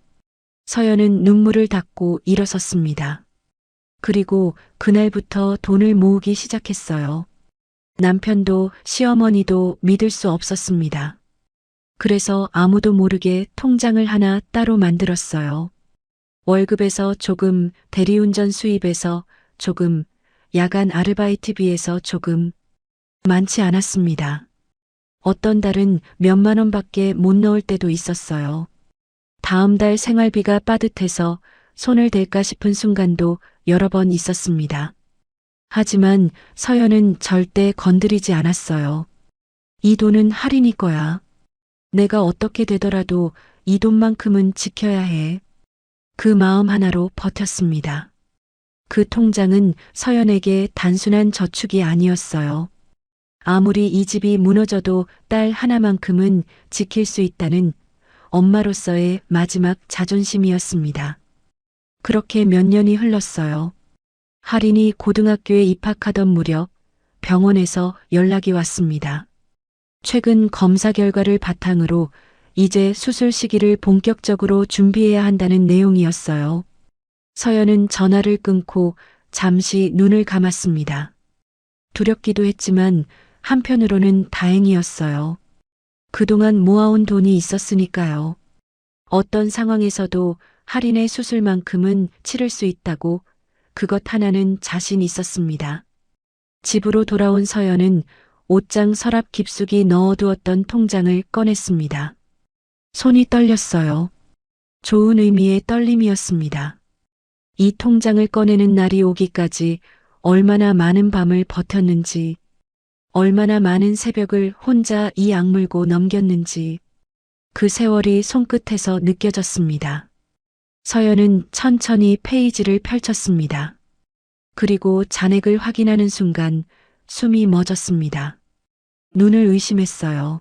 서연은 눈물을 닦고 일어섰습니다. 그리고 그날부터 돈을 모으기 시작했어요. 남편도 시어머니도 믿을 수 없었습니다. 그래서 아무도 모르게 통장을 하나 따로 만들었어요. 월급에서 조금, 대리운전 수입에서 조금, 야간 아르바이트비에서 조금, 많지 않았습니다. 어떤 달은 몇만 원밖에 못 넣을 때도 있었어요. 다음 달 생활비가 빠듯해서 손을 댈까 싶은 순간도 여러 번 있었습니다. 하지만 서연은 절대 건드리지 않았어요. 이 돈은 할인이 거야. 내가 어떻게 되더라도 이 돈만큼은 지켜야 해. 그 마음 하나로 버텼습니다. 그 통장은 서연에게 단순한 저축이 아니었어요. 아무리 이 집이 무너져도 딸 하나만큼은 지킬 수 있다는 엄마로서의 마지막 자존심이었습니다. 그렇게 몇 년이 흘렀어요. 할인이 고등학교에 입학하던 무렵 병원에서 연락이 왔습니다. 최근 검사 결과를 바탕으로 이제 수술 시기를 본격적으로 준비해야 한다는 내용이었어요. 서연은 전화를 끊고 잠시 눈을 감았습니다. 두렵기도 했지만 한편으로는 다행이었어요. 그동안 모아온 돈이 있었으니까요. 어떤 상황에서도 할인의 수술만큼은 치를 수 있다고 그것 하나는 자신 있었습니다. 집으로 돌아온 서연은 옷장 서랍 깊숙이 넣어두었던 통장을 꺼냈습니다. 손이 떨렸어요. 좋은 의미의 떨림이었습니다. 이 통장을 꺼내는 날이 오기까지 얼마나 많은 밤을 버텼는지, 얼마나 많은 새벽을 혼자 이 악물고 넘겼는지 그 세월이 손끝에서 느껴졌습니다. 서연은 천천히 페이지를 펼쳤습니다. 그리고 잔액을 확인하는 순간 숨이 멎었습니다. 눈을 의심했어요.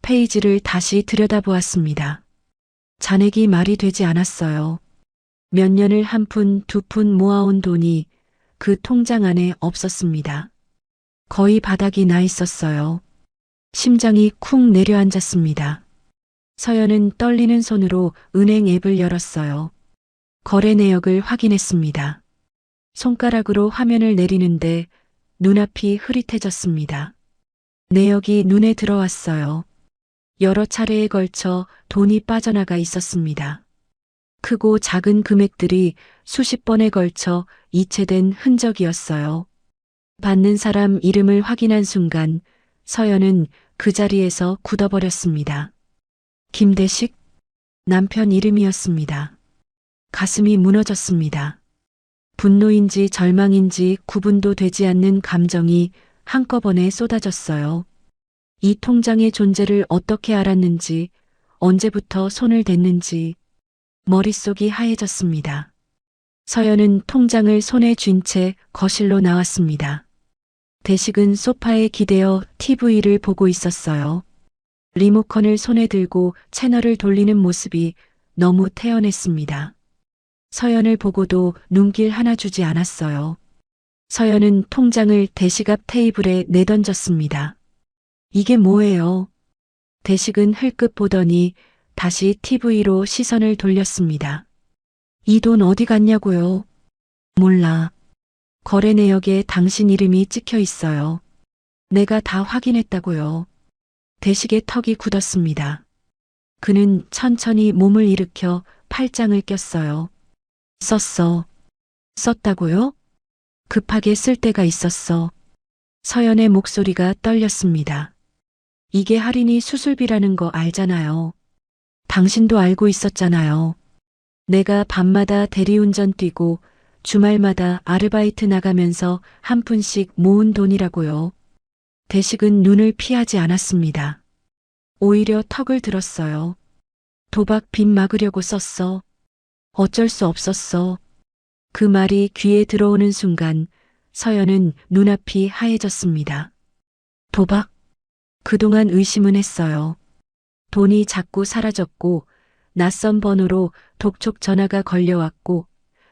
페이지를 다시 들여다보았습니다. 잔액이 말이 되지 않았어요. 몇 년을 한 푼, 두 푼 모아온 돈이 그 통장 안에 없었습니다. 거의 바닥이 나 있었어요. 심장이 쿵 내려앉았습니다. 서연은 떨리는 손으로 은행 앱을 열었어요. 거래 내역을 확인했습니다. 손가락으로 화면을 내리는데 눈앞이 흐릿해졌습니다. 내역이 눈에 들어왔어요. 여러 차례에 걸쳐 돈이 빠져나가 있었습니다. 크고 작은 금액들이 수십 번에 걸쳐 이체된 흔적이었어요. 받는 사람 이름을 확인한 순간 서연은 그 자리에서 굳어버렸습니다. 김대식? 남편 이름이었습니다. 가슴이 무너졌습니다. 분노인지 절망인지 구분도 되지 않는 감정이 한꺼번에 쏟아졌어요. 이 통장의 존재를 어떻게 알았는지, 언제부터 손을 댔는지 머릿속이 하얘졌습니다. 서연은 통장을 손에 쥔 채 거실로 나왔습니다. 대식은 소파에 기대어 TV를 보고 있었어요. 리모컨을 손에 들고 채널을 돌리는 모습이 너무 태연했습니다. 서연을 보고도 눈길 하나 주지 않았어요. 서연은 통장을 대식 앞 테이블에 내던졌습니다. 이게 뭐예요? 대식은 흘끗 보더니 다시 TV로 시선을 돌렸습니다. 이 돈 어디 갔냐고요? 몰라. 거래 내역에 당신 이름이 찍혀 있어요. 내가 다 확인했다고요. 대식의 턱이 굳었습니다. 그는 천천히 몸을 일으켜 팔짱을 꼈어요. 썼어. 썼다고요? 급하게 쓸 때가 있었어. 서연의 목소리가 떨렸습니다. 이게 할인이 수술비라는 거 알잖아요. 당신도 알고 있었잖아요. 내가 밤마다 대리운전 뛰고 주말마다 아르바이트 나가면서 한 푼씩 모은 돈이라고요. 대식은 눈을 피하지 않았습니다. 오히려 턱을 들었어요. 도박 빚 막으려고 썼어. 어쩔 수 없었어. 그 말이 귀에 들어오는 순간 서연은 눈앞이 하얘졌습니다. 도박? 그동안 의심은 했어요. 돈이 자꾸 사라졌고 낯선 번호로 독촉 전화가 걸려왔고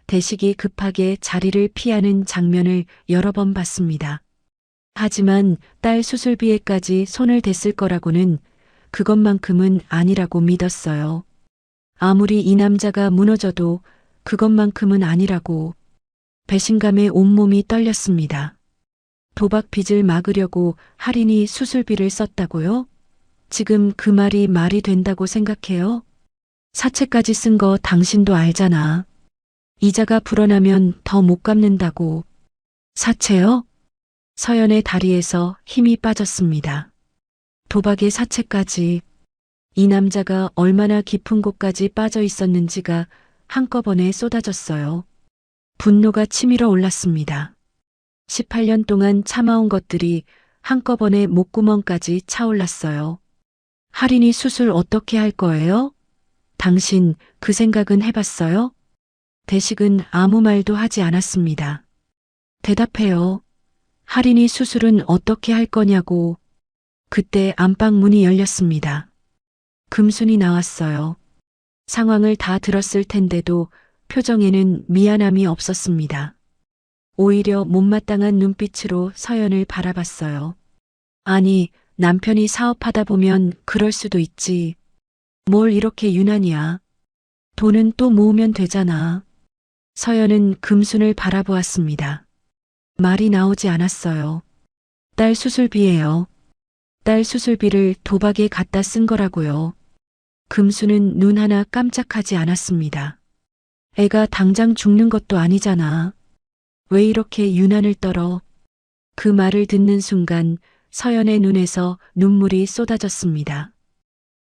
대식이 급하게 자리를 피하는 장면을 여러 번 봤습니다. 하지만 딸 수술비에까지 손을 댔을 거라고는 그것만큼은 아니라고 믿었어요. 아무리 이 남자가 무너져도 그것만큼은 아니라고. 배신감에 온몸이 떨렸습니다. 도박 빚을 막으려고 할인이 수술비를 썼다고요? 지금 그 말이 말이 된다고 생각해요? 사채까지 쓴 거 당신도 알잖아. 이자가 불어나면 더 못 갚는다고. 사채요? 서연의 다리에서 힘이 빠졌습니다. 도박의 사채까지. 이 남자가 얼마나 깊은 곳까지 빠져 있었는지가 한꺼번에 쏟아졌어요. 분노가 치밀어 올랐습니다. 18년 동안 참아온 것들이 한꺼번에 목구멍까지 차올랐어요. 할인이 수술 어떻게 할 거예요? 당신 그 생각은 해봤어요? 대식은 아무 말도 하지 않았습니다. 대답해요. 할인이 수술은 어떻게 할 거냐고. 그때 안방 문이 열렸습니다. 금순이 나왔어요. 상황을 다 들었을 텐데도 표정에는 미안함이 없었습니다. 오히려 못마땅한 눈빛으로 서연을 바라봤어요. 아니, 남편이 사업하다 보면 그럴 수도 있지. 뭘 이렇게 유난이야. 돈은 또 모으면 되잖아. 서연은 금순을 바라보았습니다. 말이 나오지 않았어요. 딸 수술비예요. 딸 수술비를 도박에 갖다 쓴 거라고요. 금수는 눈 하나 깜짝하지 않았습니다. 애가 당장 죽는 것도 아니잖아. 왜 이렇게 유난을 떨어? 그 말을 듣는 순간 서연의 눈에서 눈물이 쏟아졌습니다.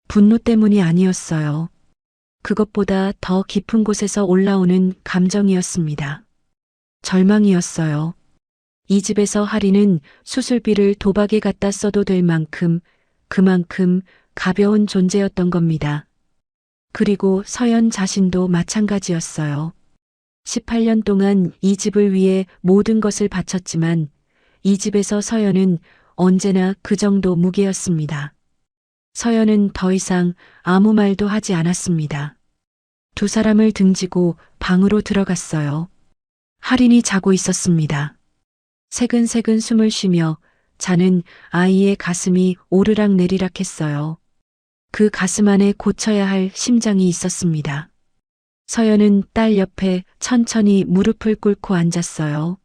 분노 때문이 아니었어요. 그것보다 더 깊은 곳에서 올라오는 감정이었습니다. 절망이었어요. 이 집에서 하리는 수술비를 도박에 갖다 써도 될 만큼 그만큼 가벼운 존재였던 겁니다. 그리고 서연 자신도 마찬가지였어요. 18년 동안 이 집을 위해 모든 것을 바쳤지만 이 집에서 서연은 언제나 그 정도 무게였습니다. 서연은 더 이상 아무 말도 하지 않았습니다. 두 사람을 등지고 방으로 들어갔어요. 할인이 자고 있었습니다. 새근새근 숨을 쉬며 자는 아이의 가슴이 오르락 내리락 했어요. 그 가슴 안에 고쳐야 할 심장이 있었습니다. 서연은 딸 옆에 천천히 무릎을 꿇고 앉았어요.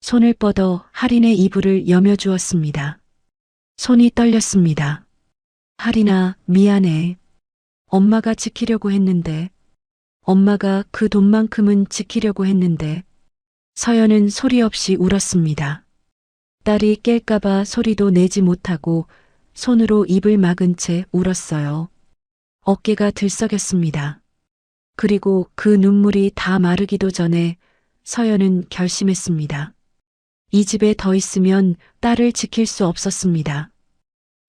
손을 뻗어 할인의 이불을 여며주었습니다. 손이 떨렸습니다. 할인아, 미안해. 엄마가 지키려고 했는데, 엄마가 그 돈만큼은 지키려고 했는데, 서연은 소리 없이 울었습니다. 딸이 깰까봐 소리도 내지 못하고 손으로 입을 막은 채 울었어요. 어깨가 들썩였습니다. 그리고 그 눈물이 다 마르기도 전에 서연은 결심했습니다. 이 집에 더 있으면 딸을 지킬 수 없었습니다.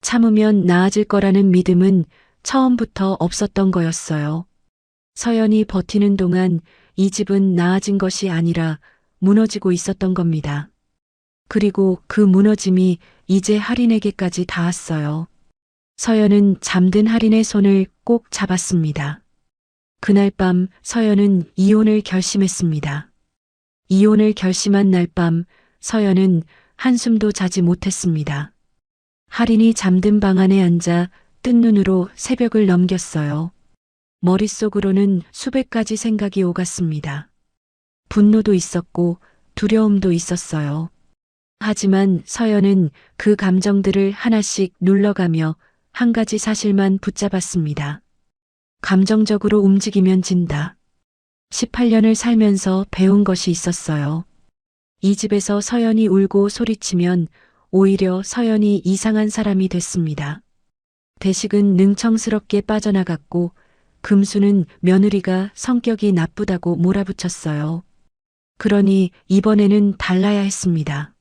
참으면 나아질 거라는 믿음은 처음부터 없었던 거였어요. 서연이 버티는 동안 이 집은 나아진 것이 아니라 무너지고 있었던 겁니다. 그리고 그 무너짐이 이제 할인에게까지 닿았어요. 서연은 잠든 할인의 손을 꼭 잡았습니다. 그날 밤 서연은 이혼을 결심했습니다. 이혼을 결심한 날 밤 서연은 한숨도 자지 못했습니다. 할인이 잠든 방 안에 앉아 뜬 눈으로 새벽을 넘겼어요. 머릿속으로는 수백 가지 생각이 오갔습니다. 분노도 있었고 두려움도 있었어요. 하지만 서연은 그 감정들을 하나씩 눌러가며 한 가지 사실만 붙잡았습니다. 감정적으로 움직이면 진다. 18년을 살면서 배운 것이 있었어요. 이 집에서 서연이 울고 소리치면 오히려 서연이 이상한 사람이 됐습니다. 대식은 능청스럽게 빠져나갔고 금수는 며느리가 성격이 나쁘다고 몰아붙였어요. 그러니 이번에는 달라야 했습니다.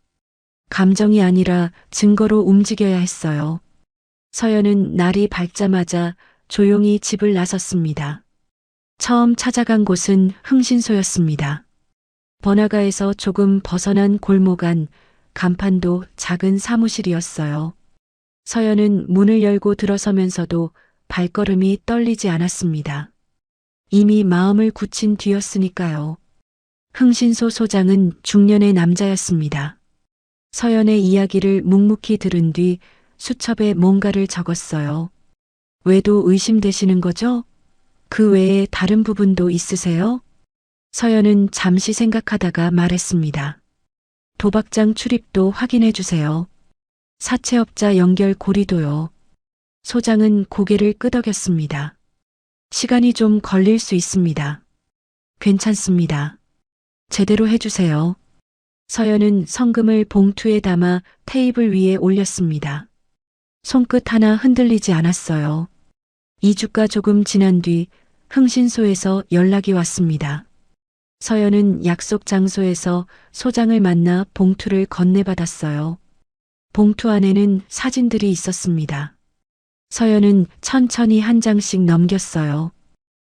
감정이 아니라 증거로 움직여야 했어요. 서연은 날이 밝자마자 조용히 집을 나섰습니다. 처음 찾아간 곳은 흥신소였습니다. 번화가에서 조금 벗어난 골목 안 간판도 작은 사무실이었어요. 서연은 문을 열고 들어서면서도 발걸음이 떨리지 않았습니다. 이미 마음을 굳힌 뒤였으니까요. 흥신소 소장은 중년의 남자였습니다. 서연의 이야기를 묵묵히 들은 뒤 수첩에 뭔가를 적었어요. 왜도 의심되시는 거죠? 그 외에 다른 부분도 있으세요? 서연은 잠시 생각하다가 말했습니다. 도박장 출입도 확인해 주세요. 사채업자 연결 고리도요. 소장은 고개를 끄덕였습니다. 시간이 좀 걸릴 수 있습니다. 괜찮습니다. 제대로 해주세요. 서연은 성금을 봉투에 담아 테이블 위에 올렸습니다. 손끝 하나 흔들리지 않았어요. 2주가 조금 지난 뒤 흥신소에서 연락이 왔습니다. 서연은 약속 장소에서 소장을 만나 봉투를 건네받았어요. 봉투 안에는 사진들이 있었습니다. 서연은 천천히 한 장씩 넘겼어요.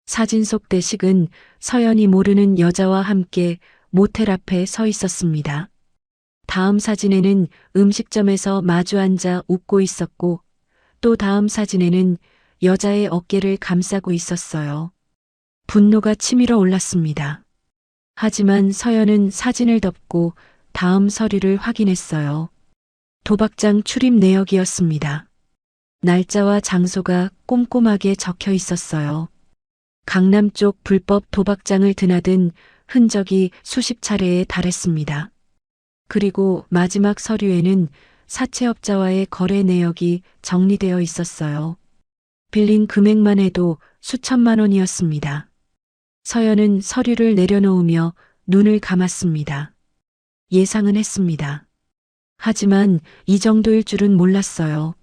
사진 속 대식은 서연이 모르는 여자와 함께 모텔 앞에 서 있었습니다. 다음 사진에는 음식점에서 마주 앉아 웃고 있었고 또 다음 사진에는 여자의 어깨를 감싸고 있었어요. 분노가 치밀어 올랐습니다. 하지만 서연은 사진을 덮고 다음 서류를 확인했어요. 도박장 출입 내역이었습니다. 날짜와 장소가 꼼꼼하게 적혀 있었어요. 강남 쪽 불법 도박장을 드나든 흔적이 수십 차례에 달했습니다. 그리고 마지막 서류에는 사채업자와의 거래 내역이 정리되어 있었어요. 빌린 금액만 해도 수천만 원이었습니다. 서연은 서류를 내려놓으며 눈을 감았습니다. 예상은 했습니다. 하지만 이 정도일 줄은 몰랐어요.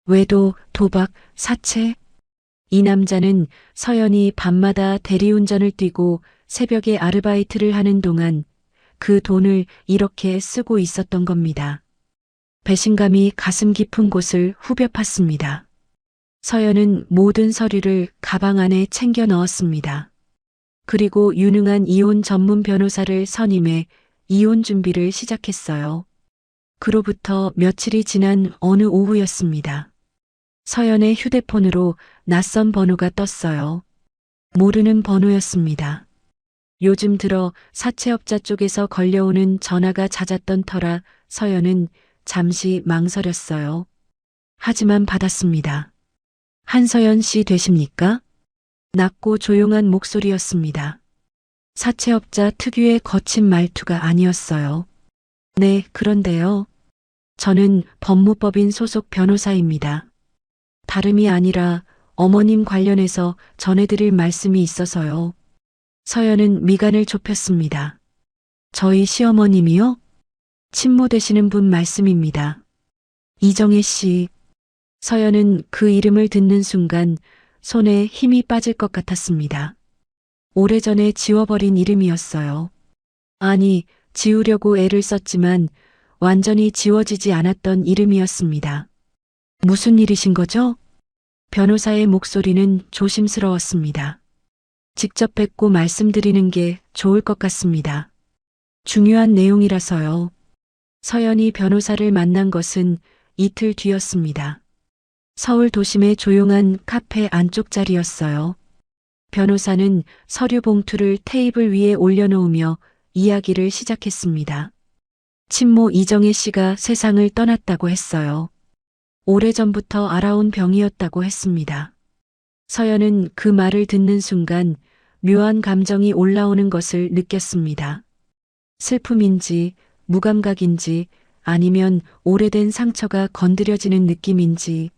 외도, 도박, 사채? 이 남자는 서연이 밤마다 대리운전을 뛰고 새벽에 아르바이트를 하는 동안 그 돈을 이렇게 쓰고 있었던 겁니다. 배신감이 가슴 깊은 곳을 후벼 팠습니다. 서연은 모든 서류를 가방 안에 챙겨 넣었습니다. 그리고 유능한 이혼 전문 변호사를 선임해 이혼 준비를 시작했어요. 그로부터 며칠이 지난 어느 오후였습니다. 서연의 휴대폰으로 낯선 번호가 떴어요. 모르는 번호였습니다. 요즘 들어 사채업자 쪽에서 걸려오는 전화가 잦았던 터라 서연은 잠시 망설였어요. 하지만 받았습니다. 한서연 씨 되십니까? 낮고 조용한 목소리였습니다. 사채업자 특유의 거친 말투가 아니었어요. 네, 그런데요. 저는 법무법인 소속 변호사입니다. 다름이 아니라 어머님 관련해서 전해드릴 말씀이 있어서요. 서연은 미간을 좁혔습니다. 저희 시어머님이요? 친모되시는 분 말씀입니다. 이정혜 씨. 서연은 그 이름을 듣는 순간 손에 힘이 빠질 것 같았습니다. 오래전에 지워버린 이름이었어요. 아니, 지우려고 애를 썼지만 완전히 지워지지 않았던 이름이었습니다. 무슨 일이신 거죠? 변호사의 목소리는 조심스러웠습니다. 직접 뵙고 말씀드리는 게 좋을 것 같습니다. 중요한 내용이라서요. 서연이 변호사를 만난 것은 이틀 뒤였습니다. 서울 도심의 조용한 카페 안쪽 자리였어요. 변호사는 서류 봉투를 테이블 위에 올려놓으며 이야기를 시작했습니다. 친모 이정혜 씨가 세상을 떠났다고 했어요. 오래전부터 알아온 병이었다고 했습니다. 서연은 그 말을 듣는 순간 묘한 감정이 올라오는 것을 느꼈습니다. 슬픔인지 무감각인지 아니면 오래된 상처가 건드려지는 느낌인지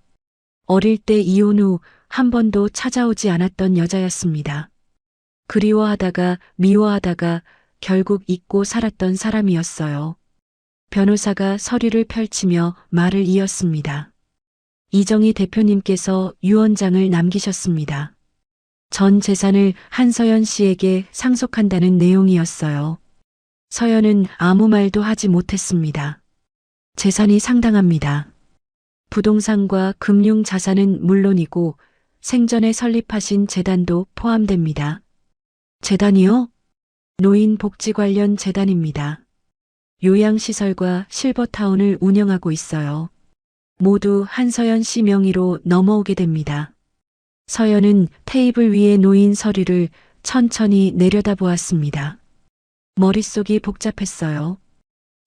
어릴 때 이혼 후 한 번도 찾아오지 않았던 여자였습니다. 그리워하다가 미워하다가 결국 잊고 살았던 사람이었어요. 변호사가 서류를 펼치며 말을 이었습니다. 이정희 대표님께서 유언장을 남기셨습니다. 전 재산을 한서연 씨에게 상속한다는 내용이었어요. 서연은 아무 말도 하지 못했습니다. 재산이 상당합니다. 부동산과 금융 자산은 물론이고 생전에 설립하신 재단도 포함됩니다. 재단이요? 노인 복지 관련 재단입니다. 요양시설과 실버타운을 운영하고 있어요. 모두 한서연 씨 명의로 넘어오게 됩니다. 서연은 테이블 위에 놓인 서류를 천천히 내려다보았습니다. 머릿속이 복잡했어요.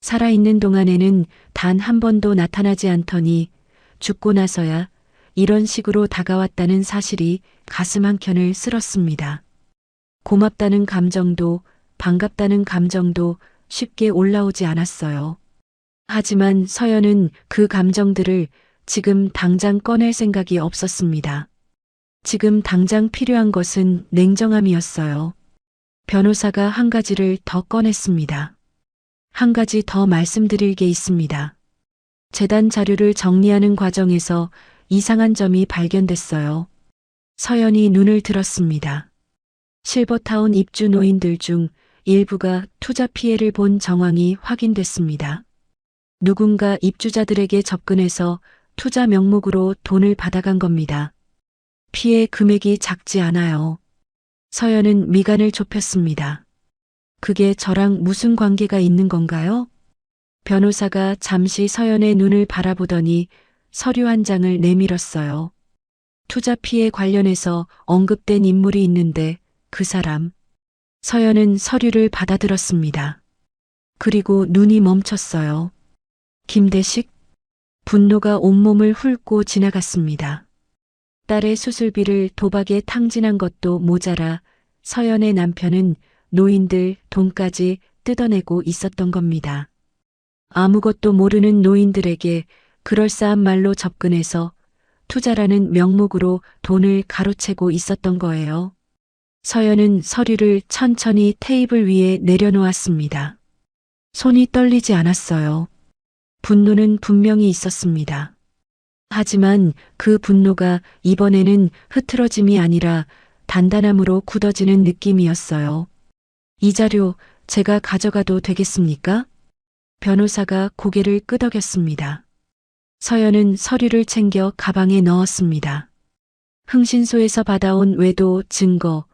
살아있는 동안에는 단 한 번도 나타나지 않더니 죽고 나서야 이런 식으로 다가왔다는 사실이 가슴 한켠을 쓸었습니다. 고맙다는 감정도 반갑다는 감정도 쉽게 올라오지 않았어요. 하지만 서연은 그 감정들을 지금 당장 꺼낼 생각이 없었습니다. 지금 당장 필요한 것은 냉정함이었어요. 변호사가 한 가지를 더 꺼냈습니다. 한 가지 더 말씀드릴 게 있습니다. 재단 자료를 정리하는 과정에서 이상한 점이 발견됐어요. 서연이 눈을 들었습니다. 실버타운 입주 노인들 중 일부가 투자 피해를 본 정황이 확인됐습니다. 누군가 입주자들에게 접근해서 투자 명목으로 돈을 받아간 겁니다. 피해 금액이 작지 않아요. 서연은 미간을 좁혔습니다. 그게 저랑 무슨 관계가 있는 건가요? 변호사가 잠시 서연의 눈을 바라보더니 서류 한 장을 내밀었어요. 투자 피해 관련해서 언급된 인물이 있는데 그 사람. 서연은 서류를 받아들었습니다. 그리고 눈이 멈췄어요. 김대식? 분노가 온몸을 훑고 지나갔습니다. 딸의 수술비를 도박에 탕진한 것도 모자라 서연의 남편은 노인들 돈까지 뜯어내고 있었던 겁니다. 아무것도 모르는 노인들에게 그럴싸한 말로 접근해서 투자라는 명목으로 돈을 가로채고 있었던 거예요. 서연은 서류를 천천히 테이블 위에 내려놓았습니다. 손이 떨리지 않았어요. 분노는 분명히 있었습니다. 하지만 그 분노가 이번에는 흐트러짐이 아니라 단단함으로 굳어지는 느낌이었어요. 이 자료 제가 가져가도 되겠습니까? 변호사가 고개를 끄덕였습니다. 서연은 서류를 챙겨 가방에 넣었습니다. 흥신소에서 받아온 외도 증거,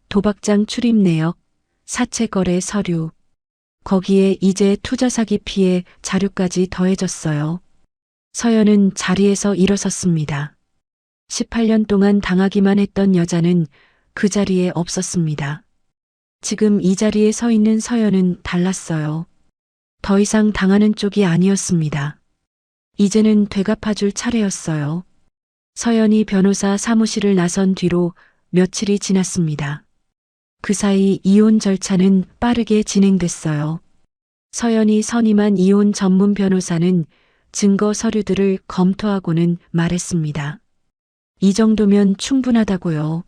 도박장 출입 내역, 사채 거래 서류. 거기에 이제 투자 사기 피해 자료까지 더해졌어요. 서연은 자리에서 일어섰습니다. 18년 동안 당하기만 했던 여자는 그 자리에 없었습니다. 지금 이 자리에 서 있는 서연은 달랐어요. 더 이상 당하는 쪽이 아니었습니다. 이제는 되갚아줄 차례였어요. 서연이 변호사 사무실을 나선 뒤로 며칠이 지났습니다. 그 사이 이혼 절차는 빠르게 진행됐어요. 서연이 선임한 이혼 전문 변호사는 증거 서류들을 검토하고는 말했습니다. 이 정도면 충분하다고요.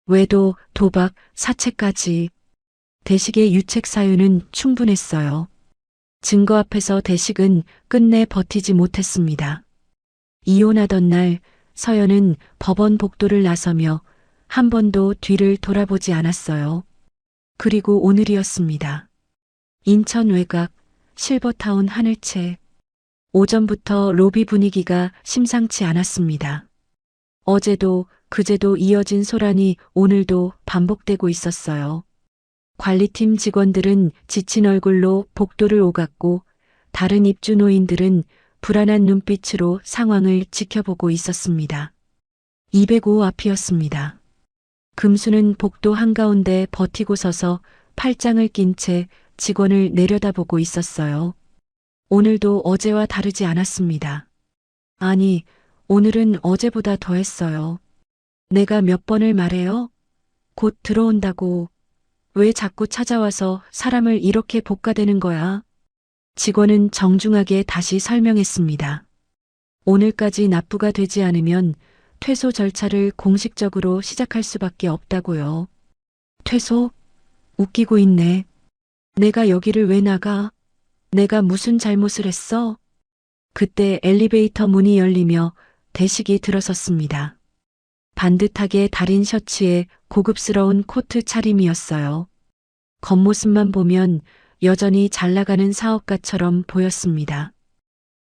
외도, 도박, 사채까지. 대식의 유책 사유는 충분했어요. 증거 앞에서 대식은 끝내 버티지 못했습니다. 이혼하던 날 서연은 법원 복도를 나서며 한 번도 뒤를 돌아보지 않았어요. 그리고 오늘이었습니다. 인천 외곽 실버타운 하늘채. 오전부터 로비 분위기가 심상치 않았습니다. 어제도 그제도 이어진 소란이 오늘도 반복되고 있었어요. 관리팀 직원들은 지친 얼굴로 복도를 오갔고 다른 입주노인들은 불안한 눈빛으로 상황을 지켜보고 있었습니다. 205 앞이었습니다. 금수는 복도 한가운데 버티고 서서 팔짱을 낀 채 직원을 내려다보고 있었어요. 오늘도 어제와 다르지 않았습니다. 아니, 오늘은 어제보다 더했어요. 내가 몇 번을 말해요? 곧 들어온다고. 왜 자꾸 찾아와서 사람을 이렇게 볶아대는 거야? 직원은 정중하게 다시 설명했습니다. 오늘까지 납부가 되지 않으면 퇴소 절차를 공식적으로 시작할 수밖에 없다고요. 퇴소? 웃기고 있네. 내가 여기를 왜 나가? 내가 무슨 잘못을 했어? 그때 엘리베이터 문이 열리며 대식이 들어섰습니다. 반듯하게 다린 셔츠에 고급스러운 코트 차림이었어요. 겉모습만 보면 여전히 잘 나가는 사업가처럼 보였습니다.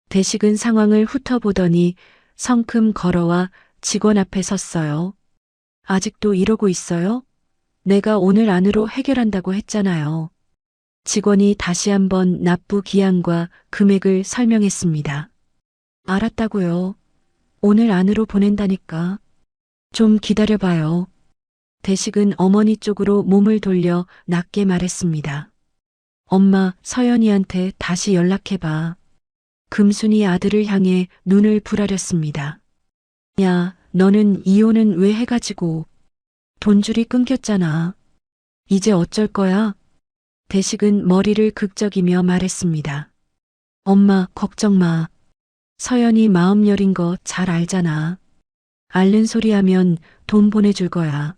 대식은 상황을 훑어보더니 성큼 걸어와 직원 앞에 섰어요. 아직도 이러고 있어요? 내가 오늘 안으로 해결한다고 했잖아요. 직원이 다시 한번 납부 기한과 금액을 설명했습니다. 알았다고요. 오늘 안으로 보낸다니까. 좀 기다려봐요. 대식은 어머니 쪽으로 몸을 돌려 낮게 말했습니다. 엄마, 서연이한테 다시 연락해봐. 금순이 아들을 향해 눈을 부라렸습니다. 야, 너는 이혼은 왜 해가지고. 돈줄이 끊겼잖아. 이제 어쩔 거야? 대식은 머리를 극적이며 말했습니다. 엄마, 걱정 마. 서연이 마음 여린 거 잘 알잖아. 앓는 소리 하면 돈 보내줄 거야.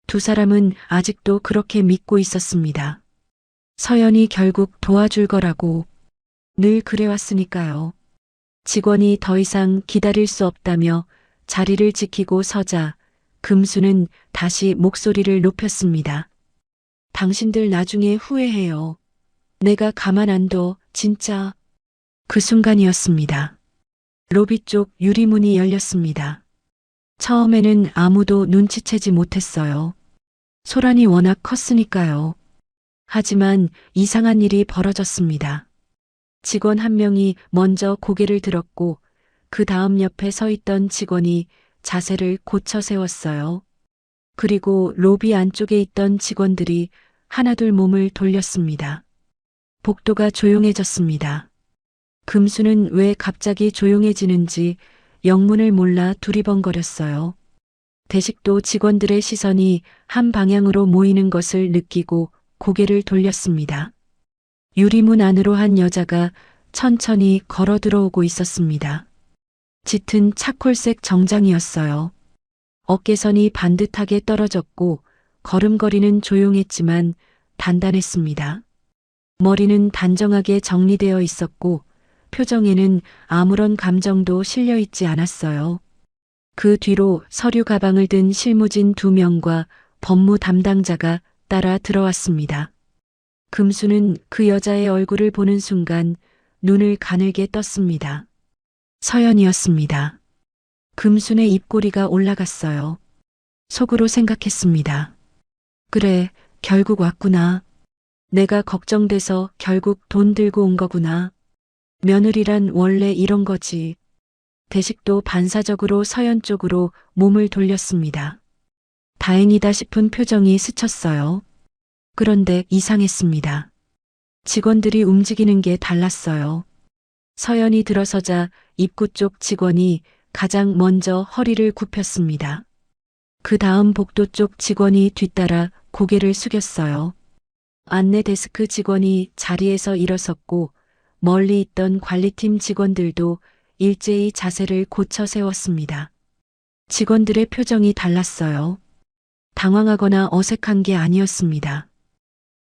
두 사람은 아직도 그렇게 믿고 있었습니다. 서연이 결국 도와줄 거라고. 늘 그래왔으니까요. 직원이 더 이상 기다릴 수 없다며 자리를 지키고 서자 금수는 다시 목소리를 높였습니다. 당신들 나중에 후회해요. 내가 가만 안 둬, 진짜. 그 순간이었습니다. 로비 쪽 유리문이 열렸습니다. 처음에는 아무도 눈치채지 못했어요. 소란이 워낙 컸으니까요. 하지만 이상한 일이 벌어졌습니다. 직원 한 명이 먼저 고개를 들었고 그 다음 옆에 서 있던 직원이 자세를 고쳐 세웠어요. 그리고 로비 안쪽에 있던 직원들이 하나둘 몸을 돌렸습니다. 복도가 조용해졌습니다. 금수는 왜 갑자기 조용해지는지 영문을 몰라 두리번거렸어요. 대식도 직원들의 시선이 한 방향으로 모이는 것을 느끼고 고개를 돌렸습니다. 유리문 안으로 한 여자가 천천히 걸어 들어오고 있었습니다. 짙은 차콜색 정장이었어요. 어깨선이 반듯하게 떨어졌고 걸음걸이는 조용했지만 단단했습니다. 머리는 단정하게 정리되어 있었고 표정에는 아무런 감정도 실려 있지 않았어요. 그 뒤로 서류 가방을 든 실무진 2명과 법무 담당자가 따라 들어왔습니다. 금수는 그 여자의 얼굴을 보는 순간 눈을 가늘게 떴습니다. 서연이었습니다. 금순의 입꼬리가 올라갔어요. 속으로 생각했습니다. 그래, 결국 왔구나. 내가 걱정돼서 결국 돈 들고 온 거구나. 며느리란 원래 이런 거지. 대식도 반사적으로 서연 쪽으로 몸을 돌렸습니다. 다행이다 싶은 표정이 스쳤어요. 그런데 이상했습니다. 직원들이 움직이는 게 달랐어요. 서연이 들어서자 입구 쪽 직원이 가장 먼저 허리를 굽혔습니다. 그 다음 복도 쪽 직원이 뒤따라 고개를 숙였어요. 안내 데스크 직원이 자리에서 일어섰고 멀리 있던 관리팀 직원들도 일제히 자세를 고쳐 세웠습니다. 직원들의 표정이 달랐어요. 당황하거나 어색한 게 아니었습니다.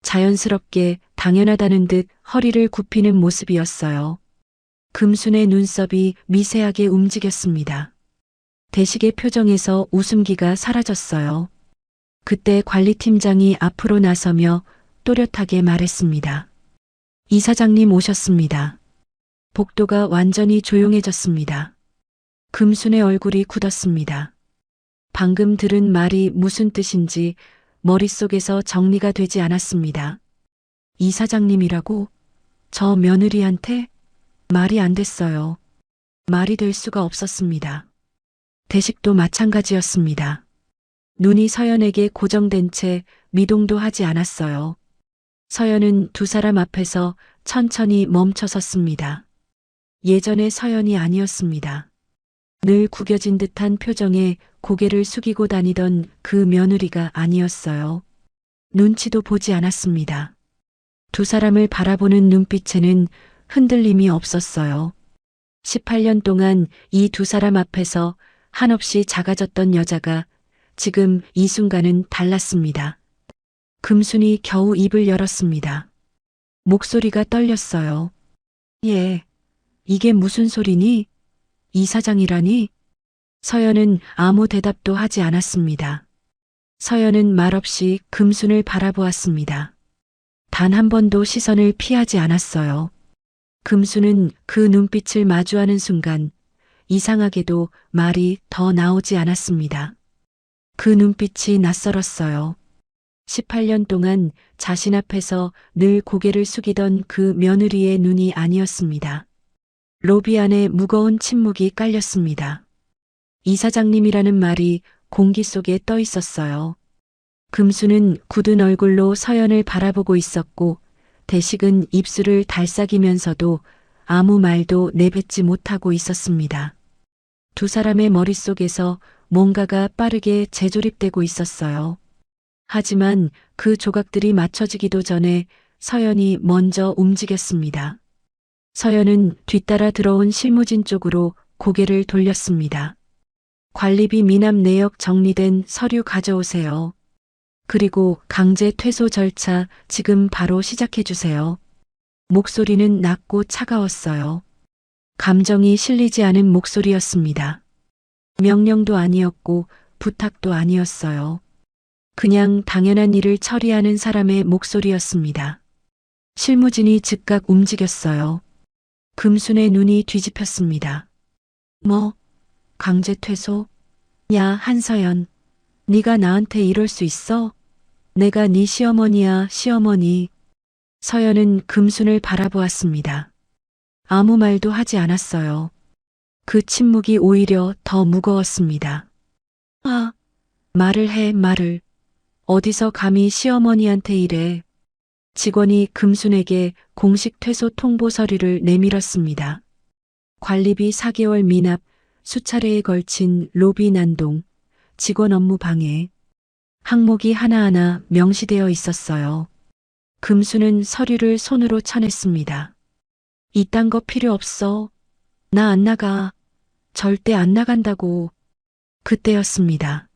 자연스럽게 당연하다는 듯 허리를 굽히는 모습이었어요. 금순의 눈썹이 미세하게 움직였습니다. 대식의 표정에서 웃음기가 사라졌어요. 그때 관리팀장이 앞으로 나서며 또렷하게 말했습니다. 이사장님 오셨습니다. 복도가 완전히 조용해졌습니다. 금순의 얼굴이 굳었습니다. 방금 들은 말이 무슨 뜻인지 머릿속에서 정리가 되지 않았습니다. 이사장님이라고? 저 며느리한테? 말이 안 됐어요. 말이 될 수가 없었습니다. 대식도 마찬가지였습니다. 눈이 서연에게 고정된 채 미동도 하지 않았어요. 서연은 두 사람 앞에서 천천히 멈춰 섰습니다. 예전의 서연이 아니었습니다. 늘 구겨진 듯한 표정에 고개를 숙이고 다니던 그 며느리가 아니었어요. 눈치도 보지 않았습니다. 두 사람을 바라보는 눈빛에는 흔들림이 없었어요. 18년 동안 이 두 사람 앞에서 한없이 작아졌던 여자가 지금 이 순간은 달랐습니다. 금순이 겨우 입을 열었습니다. 목소리가 떨렸어요. 예, 이게 무슨 소리니? 이사장이라니? 서연은 아무 대답도 하지 않았습니다. 서연은 말없이 금순을 바라보았습니다. 단 한 번도 시선을 피하지 않았어요. 금순은 그 눈빛을 마주하는 순간 이상하게도 말이 더 나오지 않았습니다. 그 눈빛이 낯설었어요. 18년 동안 자신 앞에서 늘 고개를 숙이던 그 며느리의 눈이 아니었습니다. 로비 안에 무거운 침묵이 깔렸습니다. 이사장님이라는 말이 공기 속에 떠 있었어요. 금수는 굳은 얼굴로 서연을 바라보고 있었고 대식은 입술을 달싹이면서도 아무 말도 내뱉지 못하고 있었습니다. 두 사람의 머릿속에서 뭔가가 빠르게 재조립되고 있었어요. 하지만 그 조각들이 맞춰지기도 전에 서연이 먼저 움직였습니다. 서연은 뒤따라 들어온 실무진 쪽으로 고개를 돌렸습니다. 관리비 미납 내역 정리된 서류 가져오세요. 그리고 강제 퇴소 절차 지금 바로 시작해 주세요. 목소리는 낮고 차가웠어요. 감정이 실리지 않은 목소리였습니다. 명령도 아니었고 부탁도 아니었어요. 그냥 당연한 일을 처리하는 사람의 목소리였습니다. 실무진이 즉각 움직였어요. 금순의 눈이 뒤집혔습니다. 뭐? 강제 퇴소? 야, 한서연. 네가 나한테 이럴 수 있어? 내가 네 시어머니야, 시어머니. 서연은 금순을 바라보았습니다. 아무 말도 하지 않았어요. 그 침묵이 오히려 더 무거웠습니다. 아, 말을 해, 말을. 어디서 감히 시어머니한테 이래. 직원이 금순에게 공식 퇴소 통보 서류를 내밀었습니다. 관리비 4개월 미납, 수차례에 걸친 로비 난동, 직원 업무 방해. 항목이 하나하나 명시되어 있었어요. 금수는 서류를 손으로 쳐냈습니다. 이딴 거 필요 없어. 나 안 나가. 절대 안 나간다고. 그때였습니다.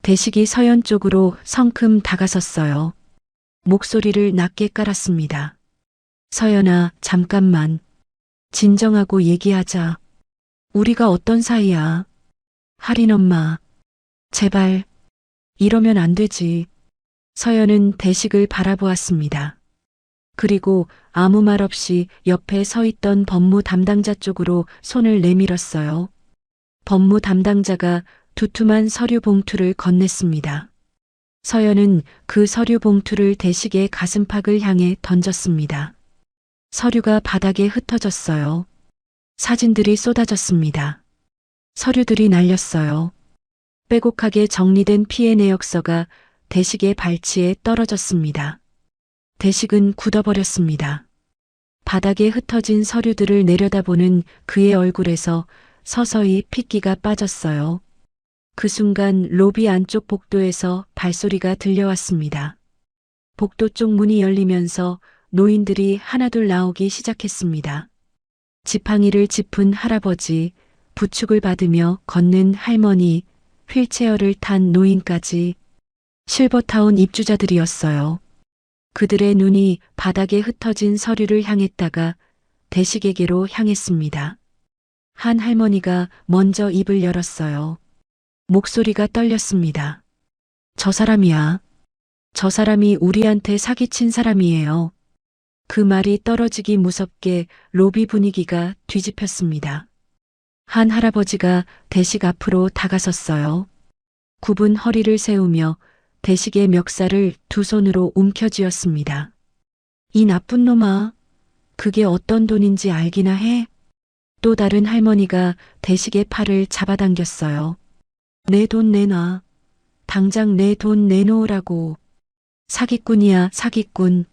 대식이 서연 쪽으로 성큼 다가섰어요. 목소리를 낮게 깔았습니다. 서연아, 잠깐만. 진정하고 얘기하자. 우리가 어떤 사이야? 할인 엄마. 제발. 이러면 안 되지. 서연은 대식을 바라보았습니다. 그리고 아무 말 없이 옆에 서 있던 법무 담당자 쪽으로 손을 내밀었어요. 법무 담당자가 두툼한 서류 봉투를 건넸습니다. 서연은 그 서류 봉투를 대식의 가슴팍을 향해 던졌습니다. 서류가 바닥에 흩어졌어요. 사진들이 쏟아졌습니다. 서류들이 날렸어요. 빼곡하게 정리된 피해 내역서가 대식의 발치에 떨어졌습니다. 대식은 굳어버렸습니다. 바닥에 흩어진 서류들을 내려다보는 그의 얼굴에서 서서히 핏기가 빠졌어요. 그 순간 로비 안쪽 복도에서 발소리가 들려왔습니다. 복도 쪽 문이 열리면서 노인들이 하나둘 나오기 시작했습니다. 지팡이를 짚은 할아버지, 부축을 받으며 걷는 할머니, 휠체어를 탄 노인까지 실버타운 입주자들이었어요. 그들의 눈이 바닥에 흩어진 서류를 향했다가 대식에게로 향했습니다. 한 할머니가 먼저 입을 열었어요. 목소리가 떨렸습니다. 저 사람이야. 저 사람이 우리한테 사기친 사람이에요. 그 말이 떨어지기 무섭게 로비 분위기가 뒤집혔습니다. 한 할아버지가 대식 앞으로 다가섰어요. 굽은 허리를 세우며 대식의 멱살을 두 손으로 움켜쥐었습니다. 이 나쁜 놈아, 그게 어떤 돈인지 알기나 해? 또 다른 할머니가 대식의 팔을 잡아당겼어요. 내 돈 내놔. 당장 내 돈 내놓으라고. 사기꾼이야, 사기꾼.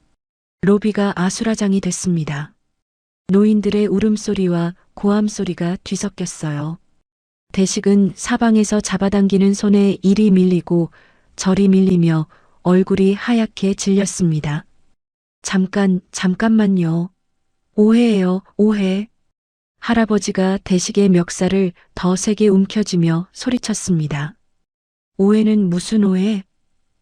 로비가 아수라장이 됐습니다. 노인들의 울음소리와 고함소리가 뒤섞였어요. 대식은 사방에서 잡아당기는 손에 이리 밀리고 저리 밀리며 얼굴이 하얗게 질렸습니다. 잠깐만요. 오해예요, 오해. 할아버지가 대식의 멱살을 더 세게 움켜쥐며 소리쳤습니다. 오해는 무슨 오해?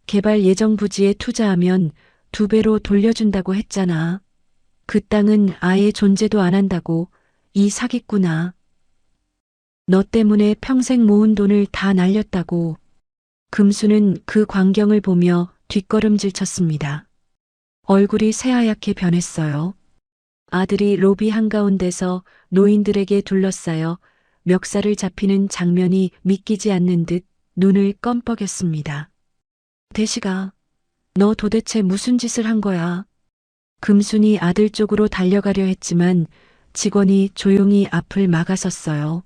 개발 예정 부지에 투자하면 2배로 돌려준다고 했잖아. 그 땅은 아예 존재도 안 한다고, 이 사기꾼아. 너 때문에 평생 모은 돈을 다 날렸다고. 금수는 그 광경을 보며 뒷걸음질 쳤습니다. 얼굴이 새하얗게 변했어요. 아들이 로비 한가운데서 노인들에게 둘러싸여 멱살을 잡히는 장면이 믿기지 않는 듯 눈을 껌뻑였습니다. 대식아, 너 도대체 무슨 짓을 한 거야? 금순이 아들 쪽으로 달려가려 했지만 직원이 조용히 앞을 막아섰어요.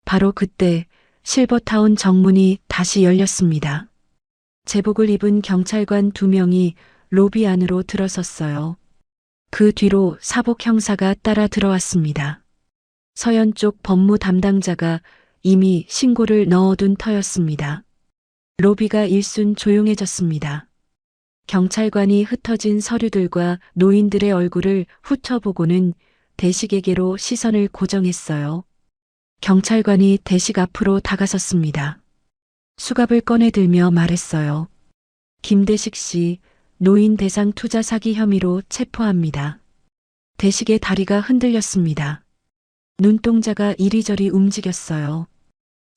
바로 그때 실버타운 정문이 다시 열렸습니다. 제복을 입은 경찰관 2명이 로비 안으로 들어섰어요. 그 뒤로 사복 형사가 따라 들어왔습니다. 서현 쪽 법무 담당자가 이미 신고를 넣어둔 터였습니다. 로비가 일순 조용해졌습니다. 경찰관이 흩어진 서류들과 노인들의 얼굴을 훑어보고는 대식에게로 시선을 고정했어요. 경찰관이 대식 앞으로 다가섰습니다. 수갑을 꺼내들며 말했어요. 김대식 씨, 노인 대상 투자 사기 혐의로 체포합니다. 대식의 다리가 흔들렸습니다. 눈동자가 이리저리 움직였어요.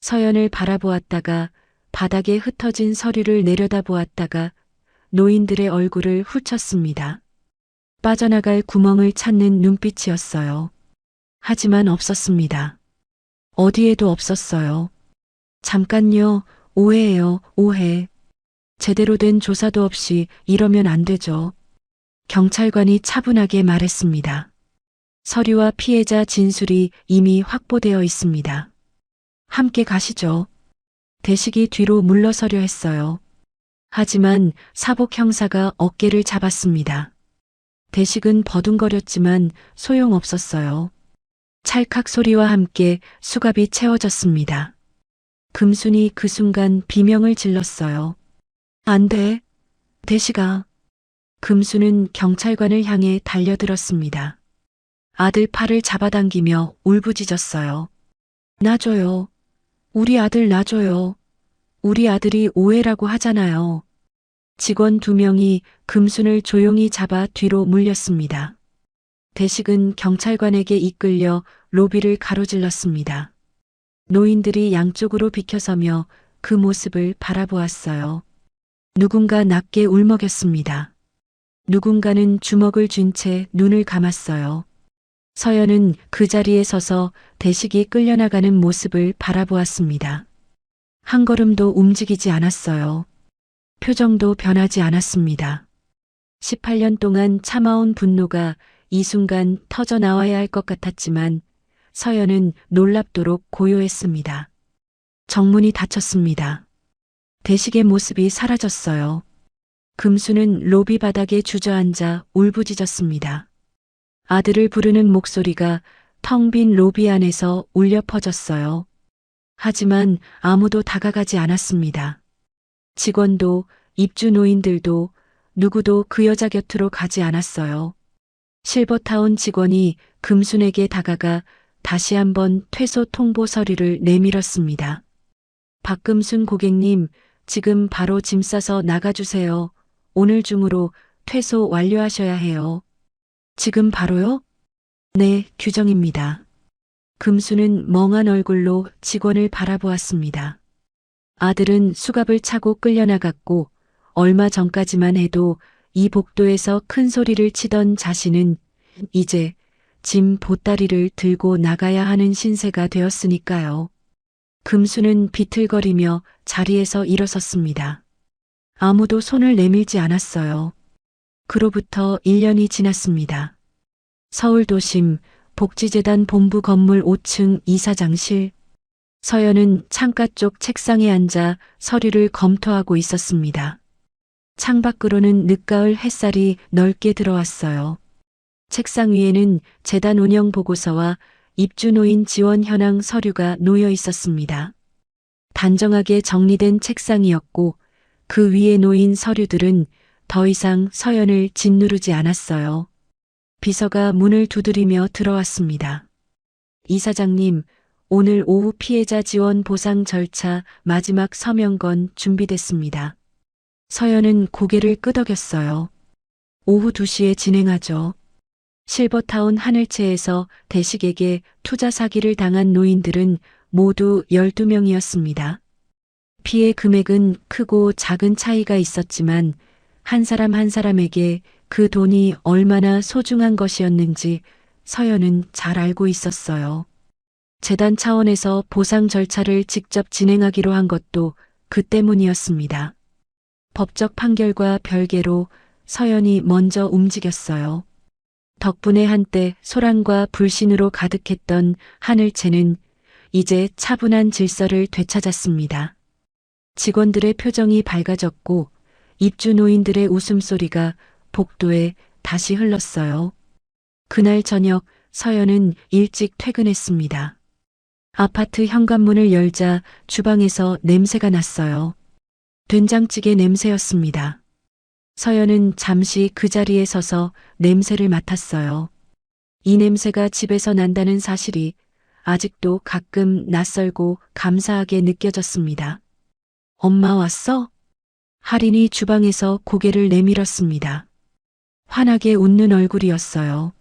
서연을 바라보았다가 바닥에 흩어진 서류를 내려다보았다가 노인들의 얼굴을 훑쳤습니다. 빠져나갈 구멍을 찾는 눈빛이었어요. 하지만 없었습니다. 어디에도 없었어요. 잠깐요, 오해예요, 오해. 제대로 된 조사도 없이 이러면 안 되죠. 경찰관이 차분하게 말했습니다. 서류와 피해자 진술이 이미 확보되어 있습니다. 함께 가시죠. 대식이 뒤로 물러서려 했어요. 하지만 사복 형사가 어깨를 잡았습니다. 대식은 버둥거렸지만 소용없었어요. 찰칵 소리와 함께 수갑이 채워졌습니다. 금순이 그 순간 비명을 질렀어요. 안 돼. 대식아. 금수는 경찰관을 향해 달려들었습니다. 아들 팔을 잡아당기며 울부짖었어요. 놔줘요. 우리 아들 놔줘요. 우리 아들이 오해라고 하잖아요. 직원 2명이 금순을 조용히 잡아 뒤로 물렸습니다. 대식은 경찰관에게 이끌려 로비를 가로질렀습니다. 노인들이 양쪽으로 비켜서며 그 모습을 바라보았어요. 누군가 낮게 울먹였습니다. 누군가는 주먹을 쥔 채 눈을 감았어요. 서연은 그 자리에 서서 대식이 끌려나가는 모습을 바라보았습니다. 한 걸음도 움직이지 않았어요. 표정도 변하지 않았습니다. 18년 동안 참아온 분노가 이 순간 터져 나와야 할 것 같았지만 서연은 놀랍도록 고요했습니다. 정문이 닫혔습니다. 대식의 모습이 사라졌어요. 금수는 로비 바닥에 주저앉아 울부짖었습니다. 아들을 부르는 목소리가 텅 빈 로비 안에서 울려 퍼졌어요. 하지만 아무도 다가가지 않았습니다. 직원도 입주 노인들도 누구도 그 여자 곁으로 가지 않았어요. 실버타운 직원이 금순에게 다가가 다시 한번 퇴소 통보 서류를 내밀었습니다. 박금순 고객님, 지금 바로 짐 싸서 나가주세요. 오늘 중으로 퇴소 완료하셔야 해요. 지금 바로요? 네, 규정입니다. 금수는 멍한 얼굴로 직원을 바라보았습니다. 아들은 수갑을 차고 끌려나갔고 얼마 전까지만 해도 이 복도에서 큰 소리를 치던 자신은 이제 짐 보따리를 들고 나가야 하는 신세가 되었으니까요. 금수는 비틀거리며 자리에서 일어섰습니다. 아무도 손을 내밀지 않았어요. 그로부터 1년이 지났습니다. 서울도심 복지재단 본부 건물 5층 이사장실. 서연은 창가 쪽 책상에 앉아 서류를 검토하고 있었습니다. 창밖으로는 늦가을 햇살이 넓게 들어왔어요. 책상 위에는 재단 운영 보고서와 입주노인 지원 현황 서류가 놓여 있었습니다. 단정하게 정리된 책상이었고 그 위에 놓인 서류들은 더 이상 서연을 짓누르지 않았어요. 비서가 문을 두드리며 들어왔습니다. 이사장님, 오늘 오후 피해자 지원 보상 절차 마지막 서명건 준비됐습니다. 서연은 고개를 끄덕였어요. 오후 2시에 진행하죠. 실버타운 하늘채에서 대식에게 투자 사기를 당한 노인들은 모두 12명이었습니다. 피해 금액은 크고 작은 차이가 있었지만 한 사람 한 사람에게 그 돈이 얼마나 소중한 것이었는지 서연은 잘 알고 있었어요. 재단 차원에서 보상 절차를 직접 진행하기로 한 것도 그 때문이었습니다. 법적 판결과 별개로 서연이 먼저 움직였어요. 덕분에 한때 소란과 불신으로 가득했던 하늘채는 이제 차분한 질서를 되찾았습니다. 직원들의 표정이 밝아졌고 입주 노인들의 웃음소리가 복도에 다시 흘렀어요. 그날 저녁 서연은 일찍 퇴근했습니다. 아파트 현관문을 열자 주방에서 냄새가 났어요. 된장찌개 냄새였습니다. 서연은 잠시 그 자리에 서서 냄새를 맡았어요. 이 냄새가 집에서 난다는 사실이 아직도 가끔 낯설고 감사하게 느껴졌습니다. 엄마 왔어? 할인이 주방에서 고개를 내밀었습니다. 환하게 웃는 얼굴이었어요.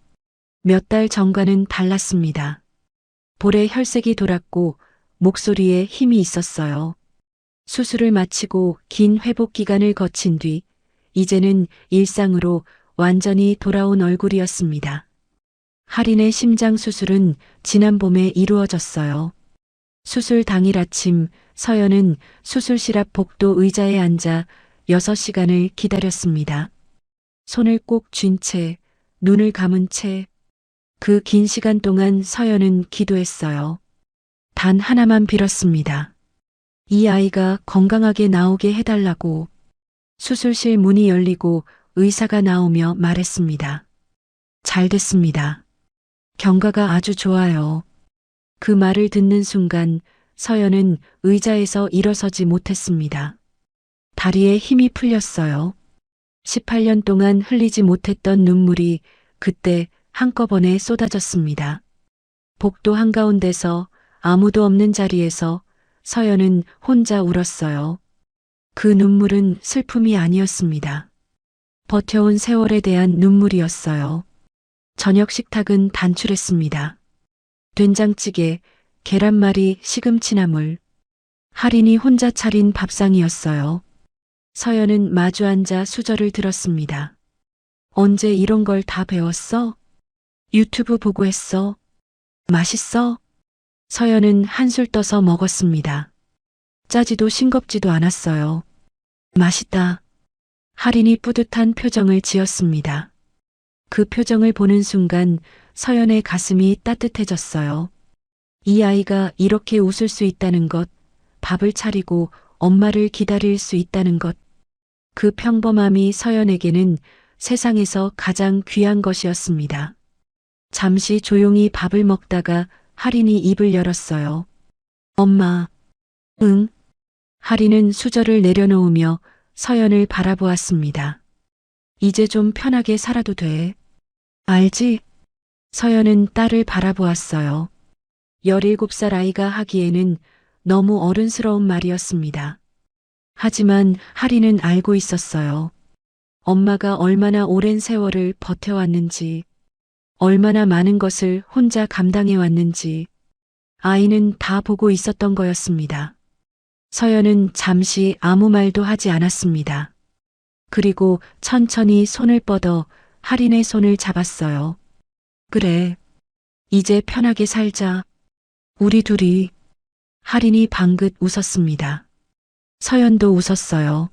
몇 달 전과는 달랐습니다. 볼에 혈색이 돌았고 목소리에 힘이 있었어요. 수술을 마치고 긴 회복 기간을 거친 뒤 이제는 일상으로 완전히 돌아온 얼굴이었습니다. 할인의 심장 수술은 지난 봄에 이루어졌어요. 수술 당일 아침 서연은 수술실 앞 복도 의자에 앉아 6시간을 기다렸습니다. 손을 꼭 쥔 채, 눈을 감은 채, 그 긴 시간 동안 서연은 기도했어요. 단 하나만 빌었습니다. 이 아이가 건강하게 나오게 해달라고. 수술실 문이 열리고 의사가 나오며 말했습니다. 잘 됐습니다. 경과가 아주 좋아요. 그 말을 듣는 순간 서연은 의자에서 일어서지 못했습니다. 다리에 힘이 풀렸어요. 18년 동안 흘리지 못했던 눈물이 그때 한꺼번에 쏟아졌습니다. 복도 한가운데서 아무도 없는 자리에서 서연은 혼자 울었어요. 그 눈물은 슬픔이 아니었습니다. 버텨온 세월에 대한 눈물이었어요. 저녁 식탁은 단출했습니다. 된장찌개, 계란말이, 시금치나물. 할인이 혼자 차린 밥상이었어요. 서연은 마주 앉아 수저를 들었습니다. 언제 이런 걸 다 배웠어? 유튜브 보고 했어. 맛있어? 서연은 한술 떠서 먹었습니다. 짜지도 싱겁지도 않았어요. 맛있다. 할인이 뿌듯한 표정을 지었습니다. 그 표정을 보는 순간 서연의 가슴이 따뜻해졌어요. 이 아이가 이렇게 웃을 수 있다는 것, 밥을 차리고 엄마를 기다릴 수 있다는 것, 그 평범함이 서연에게는 세상에서 가장 귀한 것이었습니다. 잠시 조용히 밥을 먹다가 할인이 입을 열었어요. 엄마. 응. 할인은 수저를 내려놓으며 서연을 바라보았습니다. 이제 좀 편하게 살아도 돼. 알지? 서연은 딸을 바라보았어요. 17살 아이가 하기에는 너무 어른스러운 말이었습니다. 하지만 할인은 알고 있었어요. 엄마가 얼마나 오랜 세월을 버텨왔는지, 얼마나 많은 것을 혼자 감당해왔는지, 아이는 다 보고 있었던 거였습니다. 서연은 잠시 아무 말도 하지 않았습니다. 그리고 천천히 손을 뻗어 할인의 손을 잡았어요. 그래. 이제 편하게 살자. 우리 둘이. 할인이 방긋 웃었습니다. 서연도 웃었어요.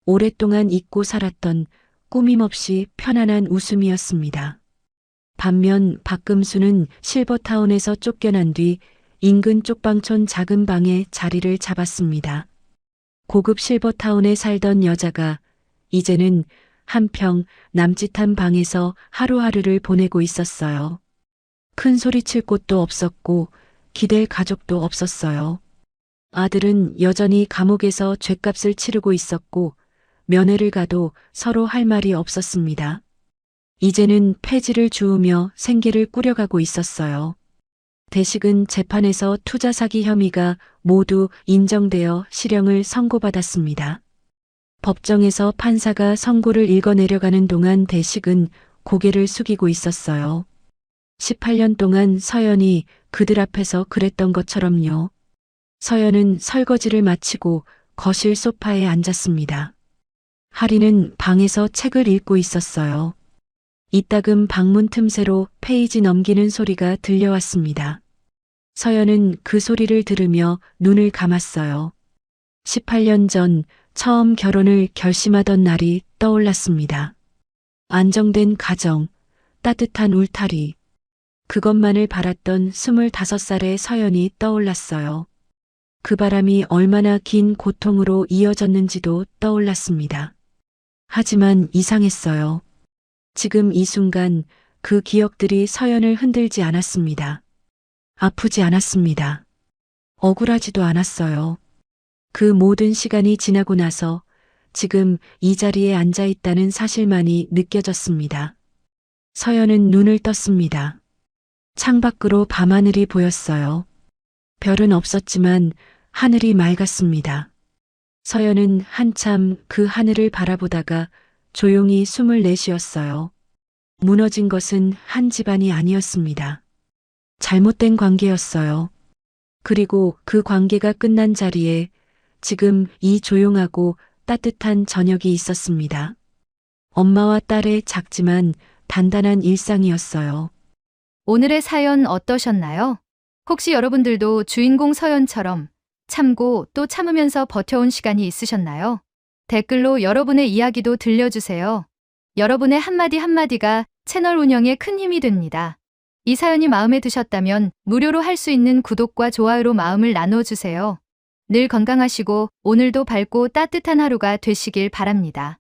오랫동안 잊고 살았던 꾸밈없이 편안한 웃음이었습니다. 반면 박금수는 실버타운에서 쫓겨난 뒤 인근 쪽방촌 작은 방에 자리를 잡았습니다. 고급 실버타운에 살던 여자가 이제는 한평 남짓한 방에서 하루하루를 보내고 있었어요. 큰 소리칠 곳도 없었고 기댈 가족도 없었어요. 아들은 여전히 감옥에서 죗값을 치르고 있었고 면회를 가도 서로 할 말이 없었습니다. 이제는 폐지를 주우며 생계를 꾸려가고 있었어요. 대식은 재판에서 투자 사기 혐의가 모두 인정되어 실형을 선고받았습니다. 법정에서 판사가 선고를 읽어내려가는 동안 대식은 고개를 숙이고 있었어요. 18년 동안 서연이 그들 앞에서 그랬던 것처럼요. 서연은 설거지를 마치고 거실 소파에 앉았습니다. 할인은 방에서 책을 읽고 있었어요. 이따금 방문 틈새로 페이지 넘기는 소리가 들려왔습니다. 서연은 그 소리를 들으며 눈을 감았어요. 18년 전 처음 결혼을 결심하던 날이 떠올랐습니다. 안정된 가정, 따뜻한 울타리, 그것만을 바랐던 25살의 서연이 떠올랐어요. 그 바람이 얼마나 긴 고통으로 이어졌는지도 떠올랐습니다. 하지만 이상했어요. 지금 이 순간 그 기억들이 서연을 흔들지 않았습니다. 아프지 않았습니다. 억울하지도 않았어요. 그 모든 시간이 지나고 나서 지금 이 자리에 앉아 있다는 사실만이 느껴졌습니다. 서연은 눈을 떴습니다. 창밖으로 밤하늘이 보였어요. 별은 없었지만 하늘이 맑았습니다. 서연은 한참 그 하늘을 바라보다가 조용히 숨을 내쉬었어요. 무너진 것은 한 집안이 아니었습니다. 잘못된 관계였어요. 그리고 그 관계가 끝난 자리에 지금 이 조용하고 따뜻한 저녁이 있었습니다. 엄마와 딸의 작지만 단단한 일상이었어요. 오늘의 사연 어떠셨나요? 혹시 여러분들도 주인공 서연처럼 참고 또 참으면서 버텨온 시간이 있으셨나요? 댓글로 여러분의 이야기도 들려주세요. 여러분의 한마디 한마디가 채널 운영에 큰 힘이 됩니다. 이 사연이 마음에 드셨다면 무료로 할 수 있는 구독과 좋아요로 마음을 나눠주세요. 늘 건강하시고 오늘도 밝고 따뜻한 하루가 되시길 바랍니다.